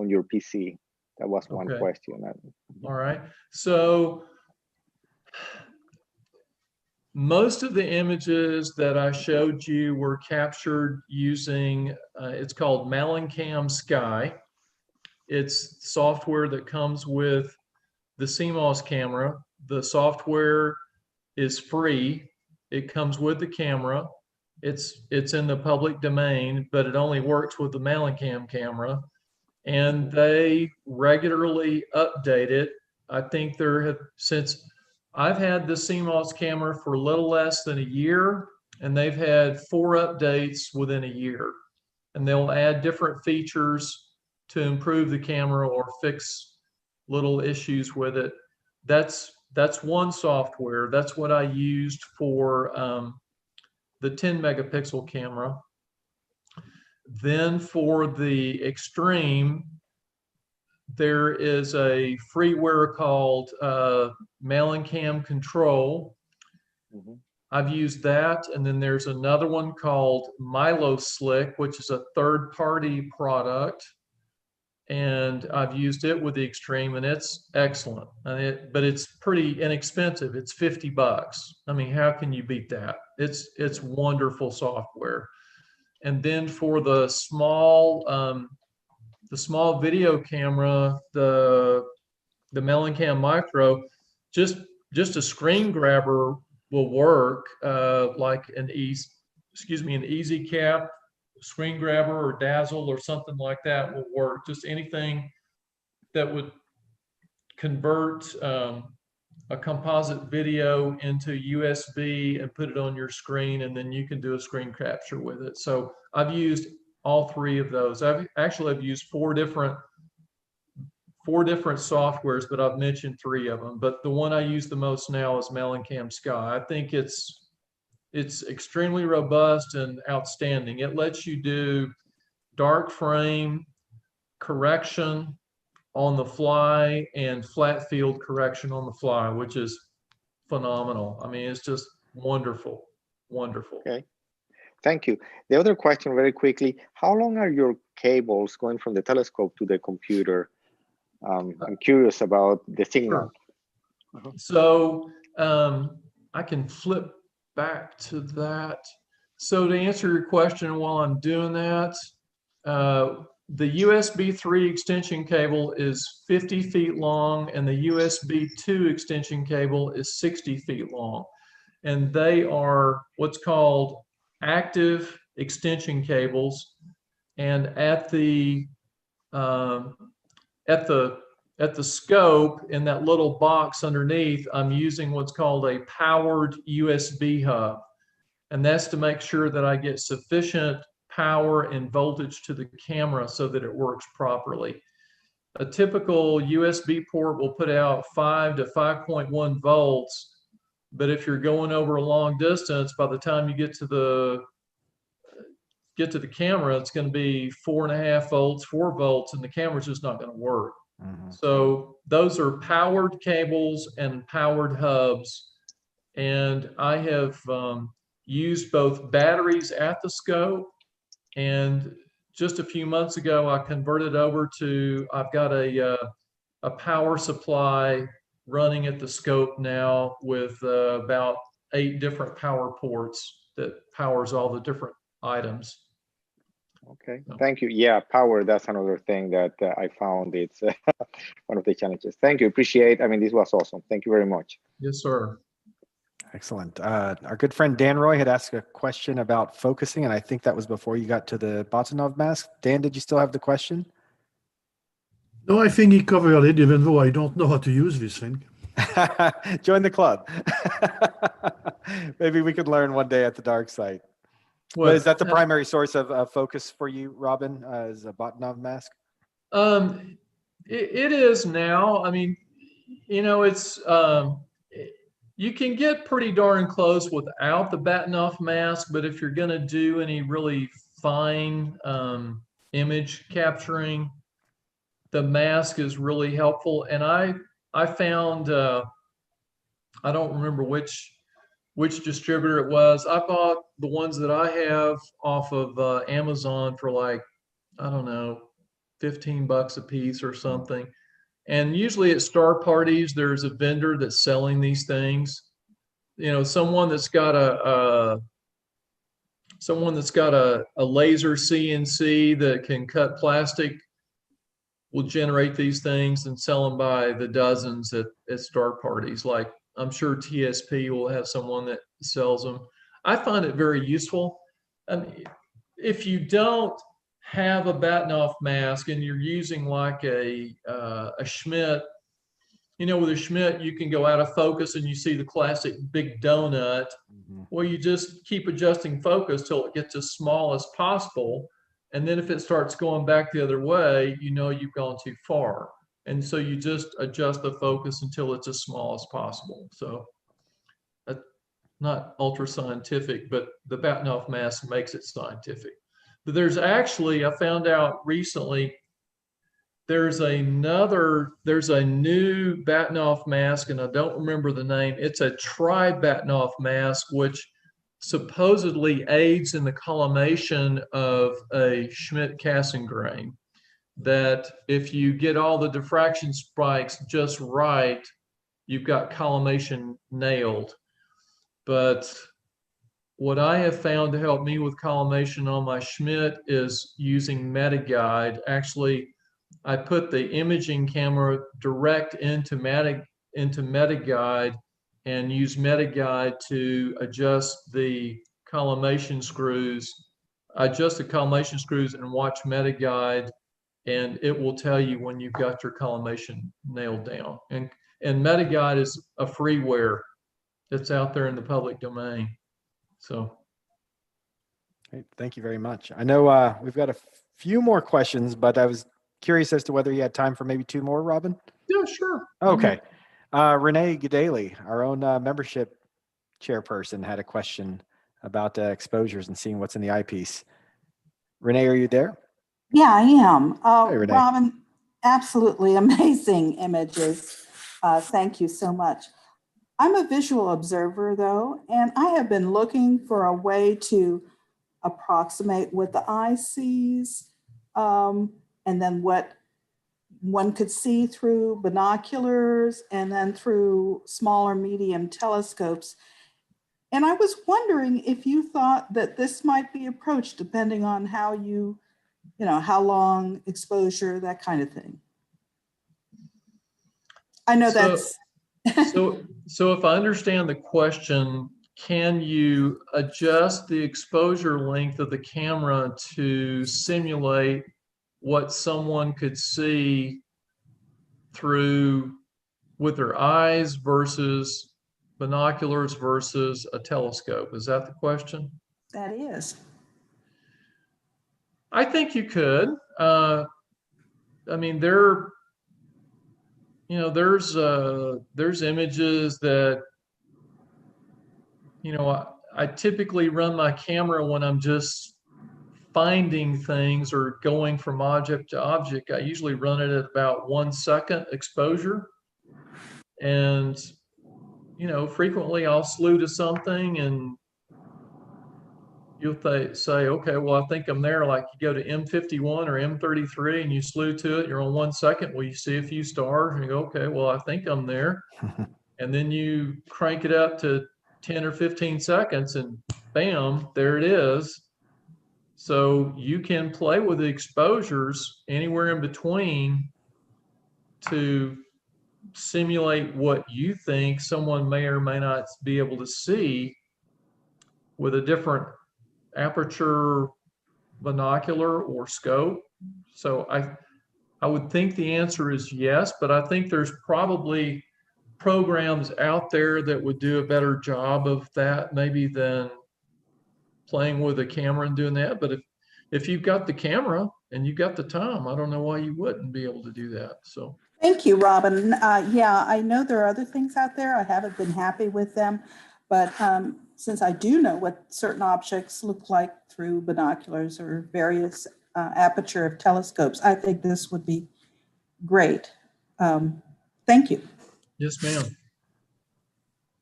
S10: your PC? That was one question.
S2: All right. So most of the images that I showed you were captured using, it's called Malincam Sky. It's software that comes with the CMOS camera. The software is free. It comes with the camera. It's in the public domain, but it only works with the Malincam camera. And they regularly update it. I think since I've had the CMOS camera for a little less than a year, and they've had 4 updates within a year. And they'll add different features to improve the camera or fix little issues with it. That's one software. That's what I used for the 10 megapixel camera. Then for the extreme, there is a freeware called Malincam Control.
S10: Mm-hmm.
S2: I've used that. And then there's another one called Milo Slick, which is a third-party product. And I've used it with the extreme, and it's excellent. But it's pretty inexpensive. It's $50. I mean, how can you beat that? It's wonderful software. And then for the small video camera, the Malincam Micro, just a screen grabber will work, like an Easy Cap screen grabber or Dazzle or something like that will work. Just anything that would convert a composite video into USB and put it on your screen, and then you can do a screen capture with it. So I've used all 3 of those. I've used 4 different softwares, but I've mentioned 3 of them. But the one I use the most now is Malincam Sky. I think it's extremely robust and outstanding. It lets you do dark frame correction on the fly and flat field correction on the fly, which is phenomenal. I mean, it's just wonderful, wonderful.
S10: Okay, thank you. The other question very quickly, how long are your cables going from the telescope to the computer? I'm curious about the signal.
S2: Sure. So I can flip back to that. So to answer your question while I'm doing that, the USB 3 extension cable is 50 feet long, and the USB 2 extension cable is 60 feet long. And they are what's called active extension cables. And at the scope in that little box underneath, I'm using what's called a powered USB hub. And that's to make sure that I get sufficient power and voltage to the camera so that it works properly. A typical USB port will put out 5 to 5.1 volts, but if you're going over a long distance, by the time you get to the camera, it's going to be 4.5 volts, 4 volts, and the camera's just not going to work. So those are powered cables and powered hubs. And I have used both batteries at the scope, and just a few months ago, I converted over to, I've got a power supply running at the scope now with about 8 different power ports that powers all the different items.
S10: Okay, thank you. Yeah, power, that's another thing that I found it's one of the challenges. Thank you, appreciate. I mean, this was awesome. Thank you very much.
S2: Yes, sir.
S1: Excellent. Our good friend Dan Roy had asked a question about focusing, and I think that was before you got to the Batonov mask. Dan, did you still have the question?
S11: No, I think he covered it, even though I don't know how to use this thing.
S1: Join the club. Maybe we could learn one day at the dark site. Well, is that the primary source of focus for you, Robin, is a Batonov mask?
S2: It is now. I mean, you know, it's you can get pretty darn close without the Batonov mask, but if you're going to do any really fine image capturing, the mask is really helpful. And I found, I don't remember which distributor it was. I bought the ones that I have off of Amazon for like, I don't know, $15 a piece or something. And usually at star parties, there's a vendor that's selling these things. You know, someone that's got a laser CNC that can cut plastic will generate these things and sell them by the dozens at star parties. Like, I'm sure TSP will have someone that sells them. I find it very useful. If you don't have a Batonov mask and you're using like a Schmidt, you know, with a Schmidt, you can go out of focus and you see the classic big donut. Well, you just keep adjusting focus till it gets as small as possible. And then if it starts going back the other way, you know you've gone too far. And so you just adjust the focus until it's as small as possible. So that's not ultra scientific, but the Batonov mask makes it scientific. But there's actually, I found out recently, there's a new Batonov mask, and I don't remember the name. It's a tri-Batonov mask, which supposedly aids in the collimation of a Schmidt Cassegrain. That if you get all the diffraction spikes just right, you've got collimation nailed. But what I have found to help me with collimation on my Schmidt is using MetaGuide. Actually, I put the imaging camera direct into MetaGuide and use MetaGuide to adjust the collimation screws. I adjust the collimation screws and watch MetaGuide, and it will tell you when you've got your collimation nailed down. And MetaGuide is a freeware that's out there in the public domain. So.
S1: Great. Thank you very much. I know we've got a few more questions, but I was curious as to whether you had time for maybe 2 more, Robin?
S2: Yeah, sure.
S1: Okay. Renee Gadeli, our own membership chairperson, had a question about exposures and seeing what's in the eyepiece. Renee, are you there?
S12: Yeah, I am.
S1: Hey, Renee.
S12: Robin, absolutely amazing images. Thank you so much. I'm a visual observer though, and I have been looking for a way to approximate what the eye sees, and then what one could see through binoculars and then through smaller medium telescopes. And I was wondering if you thought that this might be approached depending on how you know, how long exposure, that kind of thing. I know that's.
S2: So if I understand the question, can you adjust the exposure length of the camera to simulate what someone could see through with their eyes versus binoculars versus a telescope? Is that the question?
S12: That is.
S2: I think you could. I mean, there's images that, I typically run my camera when I'm just finding things or going from object to object. I usually run it at about 1 second exposure. And, frequently I'll slew to something and you'll say, okay, well, I think I'm there. Like you go to M51 or M33 and you slew to it, you're on 1 second. Well, you see a few stars and you go, okay, well, I think I'm there. And then you crank it up to 10 or 15 seconds and bam, there it is. So you can play with the exposures anywhere in between to simulate what you think someone may or may not be able to see with a different aperture binocular or scope. So I would think the answer is yes, but I think there's probably programs out there that would do a better job of that maybe than playing with a camera and doing that. But if you've got the camera and you've got the time, I don't know why you wouldn't be able to do that. So
S12: Thank you, Robin. Yeah, I know there are other things out there. I haven't been happy with them, but since I do know what certain objects look like through binoculars or various aperture of telescopes, I think this would be great. Thank you.
S2: yes, ma'am.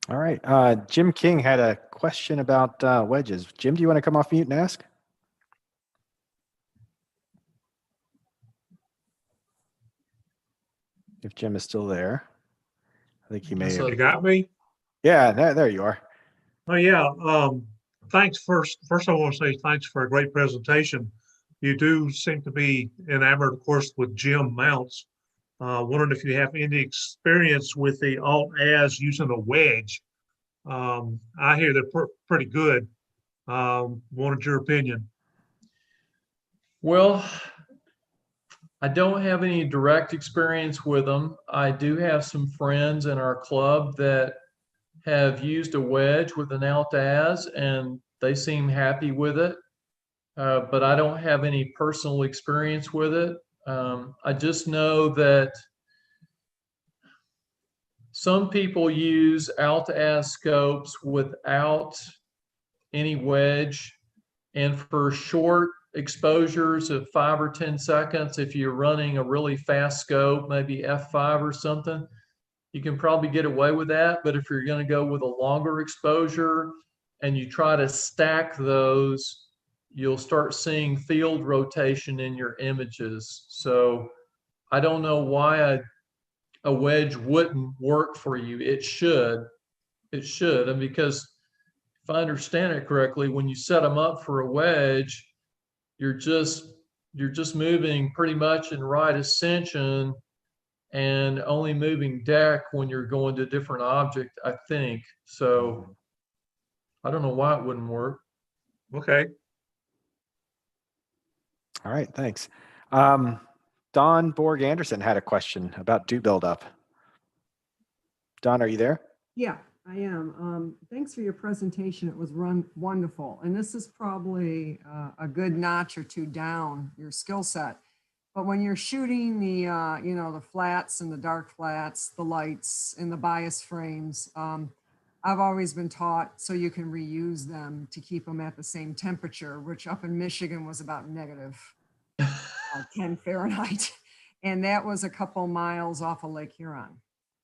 S1: All right. Jim King had a question about wedges. Jim, do you want to come off mute and ask? If Jim is still there, I think he may have.
S13: You got me?
S1: Yeah, there you are.
S13: Oh yeah. Thanks. First I want to say thanks for a great presentation. You do seem to be enamored, of course, with Jim mounts. Wondering if you have any experience with the alt-as using a wedge. I hear they're pretty good. Wanted your opinion.
S2: Well, I don't have any direct experience with them. I do have some friends in our club that have used a wedge with an alt-as and they seem happy with it. But I don't have any personal experience with it. I just know that some people use alt-as scopes without any wedge, and for short exposures of 5 or 10 seconds, if you're running a really fast scope, maybe f5 or something, you can probably get away with that. But if you're going to go with a longer exposure and you try to stack those, you'll start seeing field rotation in your images. So I don't know why a wedge wouldn't work for you. It should, and because if I understand it correctly, when you set them up for a wedge, you're just moving pretty much in right ascension and only moving deck when you're going to a different object, I think. So I don't know why it wouldn't work.
S13: Okay.
S1: All right, thanks. Don Borg Anderson had a question about dew buildup. Don, are you there?
S14: Yeah, I am. Thanks for your presentation. It was wonderful. And this is probably a good notch or two down your skill set. But when you're shooting the, the flats and the dark flats, the lights and the bias frames, I've always been taught so you can reuse them to keep them at the same temperature, which up in Michigan was about negative 10 Fahrenheit. And that was a couple miles off of Lake Huron.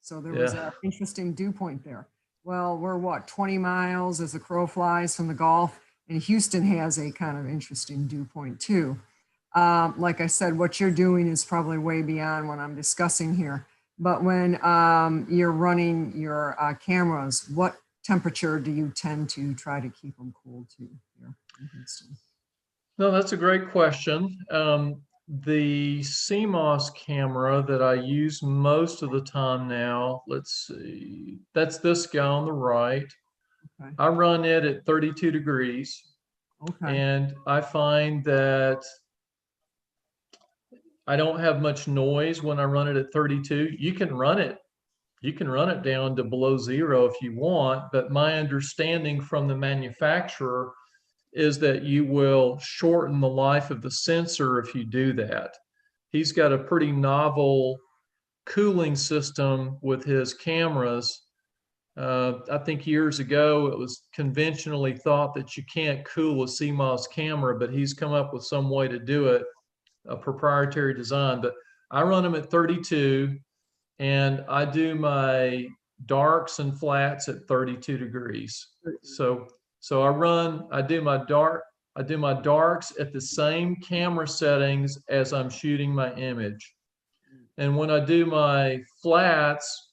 S14: So there was an interesting dew point there. Well, we're what, 20 miles as the crow flies from the Gulf, and Houston has a kind of interesting dew point too. Like I said, what you're doing is probably way beyond what I'm discussing here. But when you're running your cameras, what temperature do you tend to try to keep them cool to here in Houston?
S2: No, that's a great question. The CMOS camera that I use most of the time now, let's see, that's this guy on the right.
S14: Okay.
S2: I run it at 32 degrees.
S14: Okay.
S2: And I find that I don't have much noise when I run it at 32. You can run it down to below 0 if you want, but my understanding from the manufacturer is that you will shorten the life of the sensor if you do that. He's got a pretty novel cooling system with his cameras. I think years ago it was conventionally thought that you can't cool a CMOS camera, but he's come up with some way to do it, a proprietary design. But I run them at 32, and I do my darks and flats at 32 degrees. So I do my darks at the same camera settings as I'm shooting my image. And when I do my flats,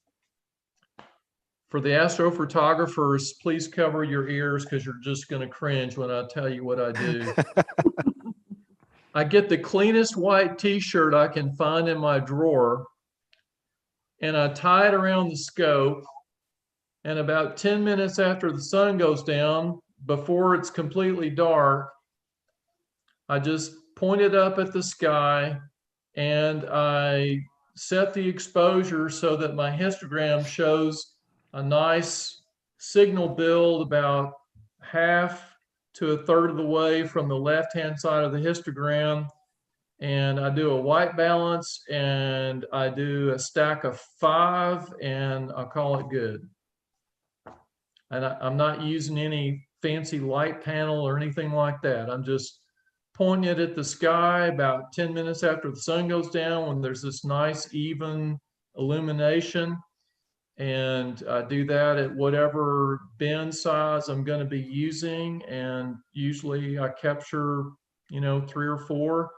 S2: for the astrophotographers, please cover your ears because you're just going to cringe when I tell you what I do. I get the cleanest white t-shirt I can find in my drawer, and I tie it around the scope. And about 10 minutes after the sun goes down, before it's completely dark, I just point it up at the sky, and I set the exposure so that my histogram shows a nice signal build about half to a third of the way from the left-hand side of the histogram. And I do a white balance, and I do a stack of 5, and I call it good. And I'm not using any fancy light panel or anything like that. I'm just pointing it at the sky about 10 minutes after the sun goes down when there's this nice even illumination. And I do that at whatever bin size I'm going to be using. And usually I capture, 3 or 4,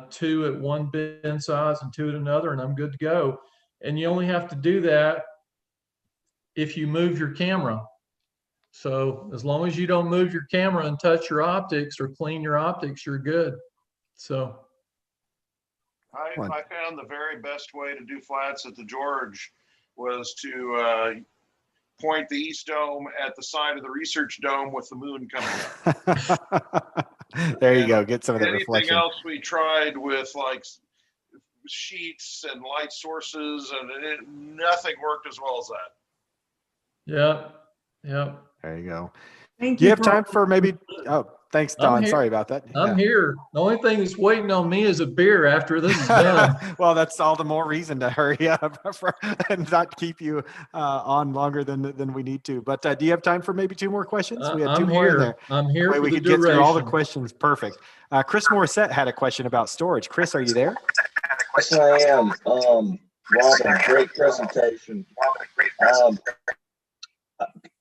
S2: 2 at one bin size and 2 at another, and I'm good to go. And you only have to do that if you move your camera. So as long as you don't move your camera and touch your optics or clean your optics, you're good. So
S15: I found the very best way to do flats at the George was to point the east dome at the side of the research dome with the moon coming up.
S1: There you go. Get some of the
S15: Anything
S1: reflection.
S15: else we tried with like sheets and light sources, and nothing worked as well as that.
S2: Yeah.
S1: There you go.
S14: Thank
S1: Do you
S14: you
S1: have time for maybe? Oh, thanks, Don. Sorry about that.
S2: I'm here. The only thing that's waiting on me is a beer after this is done.
S1: Well, that's all the more reason to hurry up and not keep you on longer than we need to. But do you have time for maybe 2 more questions? We had 2 more in there.
S2: I'm here.
S1: That way we could get through all the questions. Perfect. Chris Morissette had a question about storage. Chris, are you there?
S16: Yes, I am. Robin, great presentation.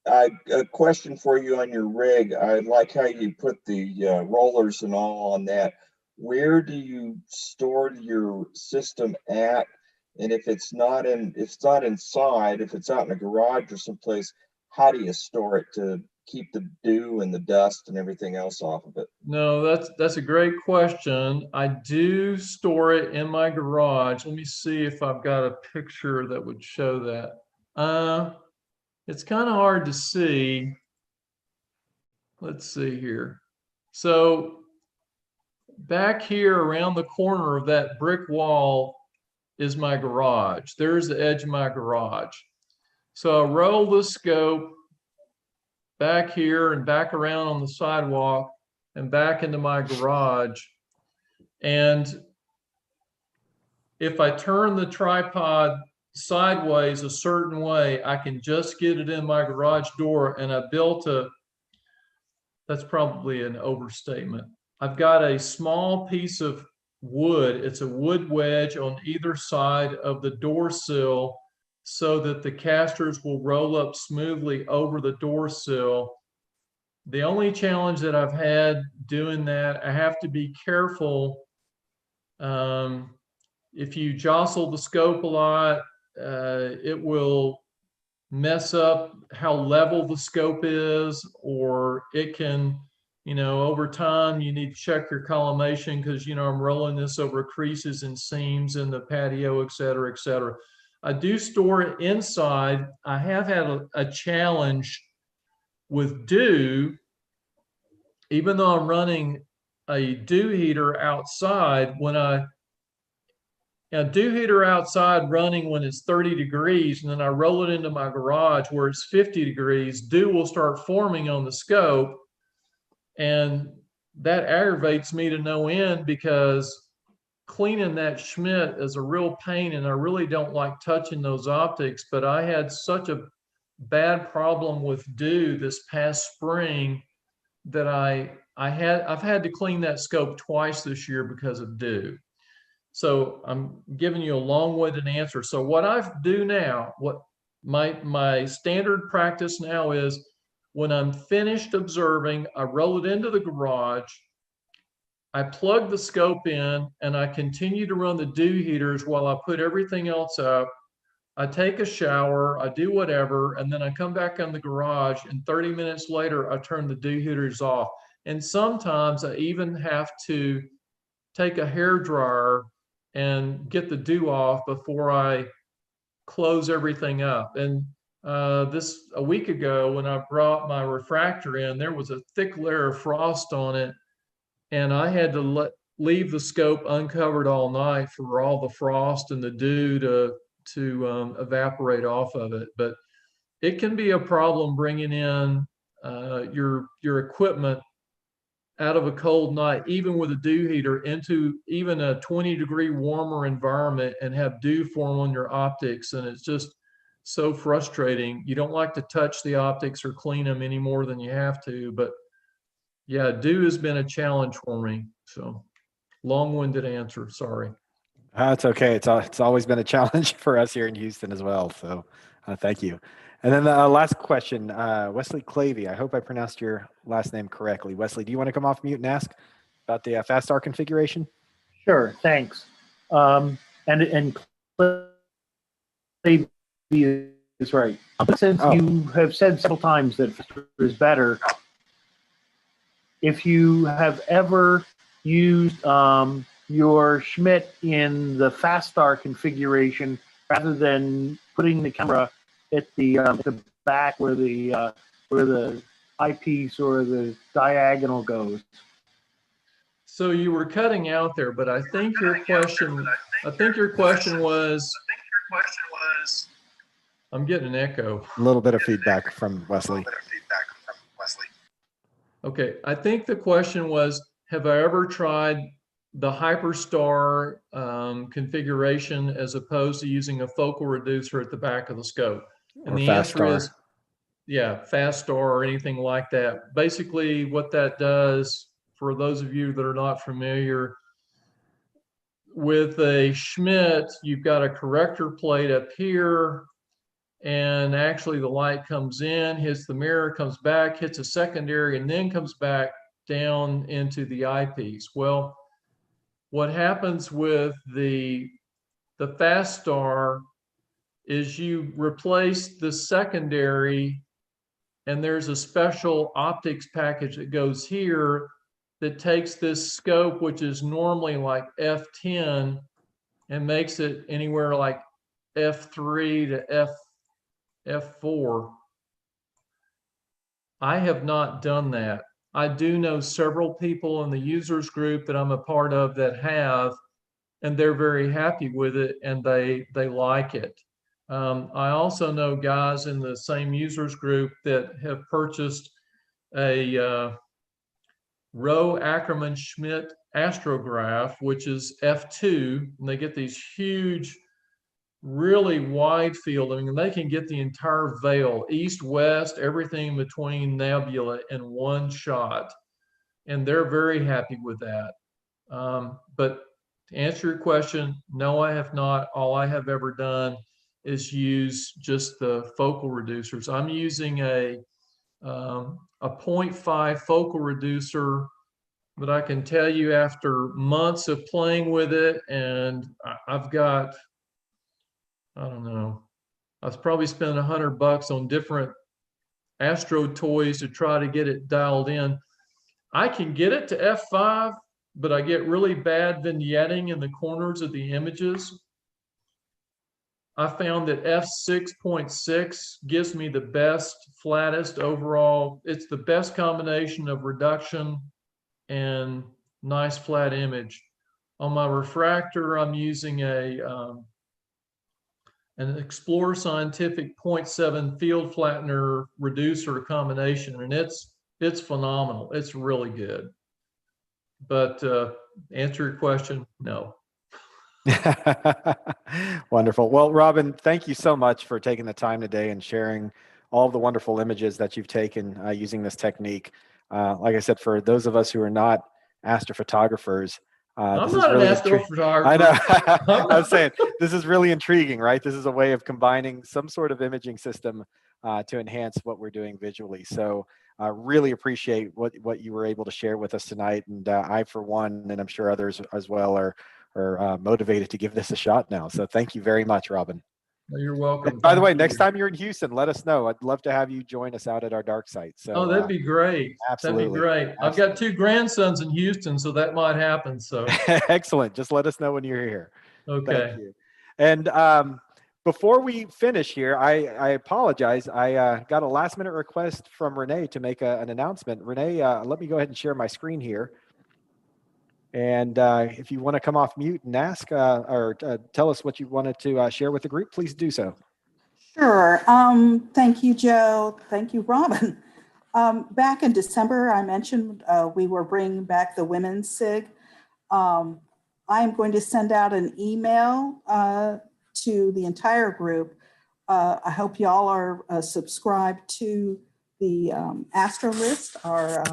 S16: A question for you on your rig. I like how you put the rollers and all on that. Where do you store your system at? And if it's not inside, if it's out in a garage or someplace, how do you store it to keep the dew and the dust and everything else off of it?
S2: No, that's a great question. I do store it in my garage. Let me see if I've got a picture that would show that. It's kind of hard to see. Let's see here. So back here around the corner of that brick wall is my garage. There's the edge of my garage. So I roll the scope back here and back around on the sidewalk and back into my garage. And if I turn the tripod sideways a certain way, I can just get it in my garage door. And I built that's probably an overstatement. I've got a small piece of wood. It's a wood wedge on either side of the door sill so that the casters will roll up smoothly over the door sill. The only challenge that I've had doing that, I have to be careful. If you jostle the scope a lot, it will mess up how level the scope is, or it can, over time you need to check your collimation because, I'm rolling this over creases and seams in the patio, et cetera, et cetera. I do store it inside. I have had a challenge with dew, even though I'm running a dew heater outside, when a dew heater outside running when it's 30 degrees, and then I roll it into my garage where it's 50 degrees, dew will start forming on the scope. And that aggravates me to no end, because cleaning that Schmidt is a real pain, and I really don't like touching those optics. But I had such a bad problem with dew this past spring that I've had to clean that scope twice this year because of dew. So I'm giving you a long-winded answer. So what I do now, what my standard practice now is, when I'm finished observing, I roll it into the garage, I plug the scope in, and I continue to run the dew heaters while I put everything else up. I take a shower, I do whatever, and then I come back in the garage, and 30 minutes later, I turn the dew heaters off. And sometimes I even have to take a hair dryer and get the dew off before I close everything up. And a week ago, when I brought my refractor in, there was a thick layer of frost on it, and I had to leave the scope uncovered all night for all the frost and the dew to evaporate off of it. But it can be a problem bringing in your equipment out of a cold night, even with a dew heater, into even a 20-degree warmer environment, and have dew form on your optics. And it's just so frustrating. You don't like to touch the optics or clean them any more than you have to. But yeah, dew has been a challenge for me. So long-winded answer, sorry.
S1: It's okay. It's always been a challenge for us here in Houston as well. So thank you. And then the last question, Wesley Clavey. I hope I pronounced your last name correctly. Wesley, do you want to come off mute and ask about the FastStar configuration?
S17: Sure, thanks. And Clavey is right. Since you have said several times that FastStar is better, if you have ever used your Schmidt in the FastStar configuration rather than putting the camera at the back where the eyepiece or the diagonal goes.
S2: So you were cutting out there, but I think your question was, I'm getting an echo.
S1: A little bit of feedback from Wesley.
S2: Okay, I think the question was, have I ever tried the Hyperstar configuration as opposed to using a focal reducer at the back of the scope? And the answer is, yeah, FastStar or anything like that. Basically, what that does, for those of you that are not familiar, with a Schmidt, you've got a corrector plate up here, and actually the light comes in, hits the mirror, comes back, hits a secondary, and then comes back down into the eyepiece. Well, what happens with the FastStar is you replace the secondary, and there's a special optics package that goes here that takes this scope, which is normally like f10, and makes it anywhere like f3 to f4. I have not done that. I do know several people in the users group that I'm a part of that have, and they're very happy with it, and they like it. I also know guys in the same users group that have purchased a Rowe Ackerman Schmidt astrograph, which is f2, and they get these huge, really wide field. I mean, they can get the entire veil, east, west, everything between nebula in one shot, and they're very happy with that. But to answer your question, no, I have not. All I have ever done is use just the focal reducers. I'm using a 0.5 focal reducer, but I can tell you, after months of playing with it, and I've got, I don't know, I was probably spending $100 on different Astro toys to try to get it dialed in. I can get it to f5, but I get really bad vignetting in the corners of the images. I found that f6.6 gives me the best, flattest overall. It's the best combination of reduction and nice flat image. On my refractor, I'm using an Explorer Scientific 0.7 field flattener reducer combination, and it's phenomenal. It's really good. But answer your question, no.
S1: Wonderful. Well, Robin, thank you so much for taking the time today and sharing all of the wonderful images that you've taken using this technique. Like I said, for those of us who are not astrophotographers,
S2: I'm
S1: this
S2: not
S1: is really
S2: an astrophotographer.
S1: I know. I was saying this is really intriguing, right? This is a way of combining some sort of imaging system to enhance what we're doing visually. So I really appreciate what you were able to share with us tonight. And I, for one, and I'm sure others as well, are motivated to give this a shot now. So thank you very much, Robin.
S2: You're welcome.
S1: And by the way,
S2: Thank
S1: next
S2: you.
S1: time you're in Houston, let us know. I'd love to have you join us out at our dark site. So,
S2: oh, that'd be great.
S1: absolutely.
S2: That'd be great. I've got 2 grandsons in Houston, so that might happen. So
S1: excellent. Just let us know when you're here.
S2: okay.
S1: Thank you. And before we finish here, I apologize. I got a last minute request from Renee to make an announcement. Renee, let me go ahead and share my screen here. And if you want to come off mute and ask or tell us what you wanted to share with the group, please do so.
S12: Sure. Thank you, Joe. Thank you, Robin. Back in December, I mentioned we were bringing back the women's SIG. I am going to send out an email to the entire group. I hope y'all are subscribed to the Astro list, our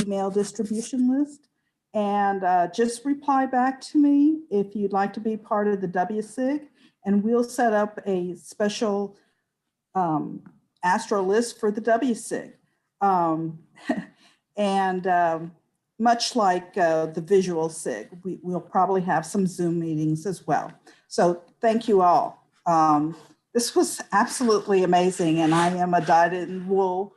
S12: email distribution list. And just reply back to me if you'd like to be part of the WSIG, and we'll set up a special Astro list for the WSIG. Much like the visual SIG, we'll probably have some Zoom meetings as well. So thank you all. This was absolutely amazing, and I am a dyed-in-wool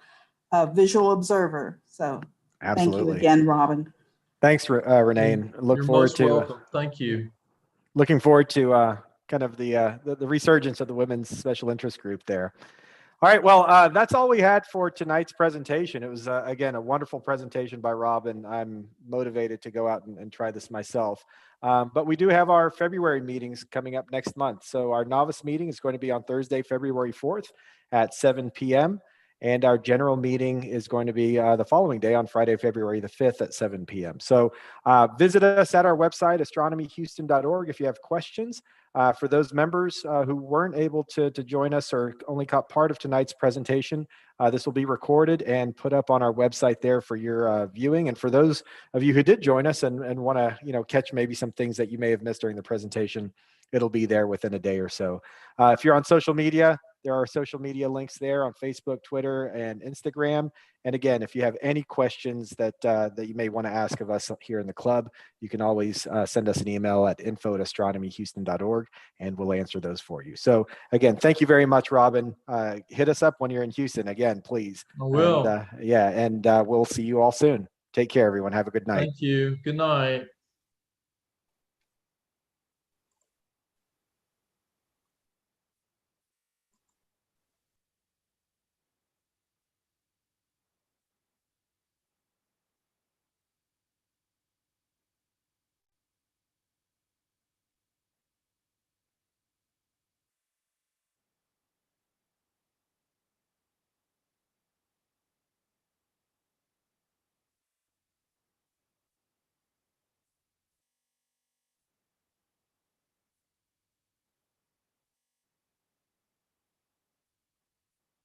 S12: visual observer. So
S1: absolutely.
S12: Thank you again, Robin.
S1: Thanks, Renee, and look
S2: You're
S1: forward
S2: most
S1: to.
S2: welcome. Thank you.
S1: Looking forward to kind of the resurgence of the women's special interest group there. All right, well, that's all we had for tonight's presentation. It was, again, a wonderful presentation by Robin. I'm motivated to go out and try this myself. But we do have our February meetings coming up next month. So our novice meeting is going to be on Thursday, February 4th at 7 p.m. And our general meeting is going to be the following day on Friday, February the 5th at 7 p.m. So visit us at our website, astronomyhouston.org, if you have questions. For those members who weren't able to join us or only caught part of tonight's presentation, this will be recorded and put up on our website there for your viewing. And for those of you who did join us and want to catch maybe some things that you may have missed during the presentation, it'll be there within a day or so. If you're on social media, there are social media links there on Facebook, Twitter, and Instagram. And again, if you have any questions that you may want to ask of us here in the club, you can always send us an email at info@astronomyhouston.org, and we'll answer those for you. So again, thank you very much, Robin. Hit us up when you're in Houston again, please.
S2: I will.
S1: And, and we'll see you all soon. Take care, everyone. Have a good night.
S2: Thank you. Good night.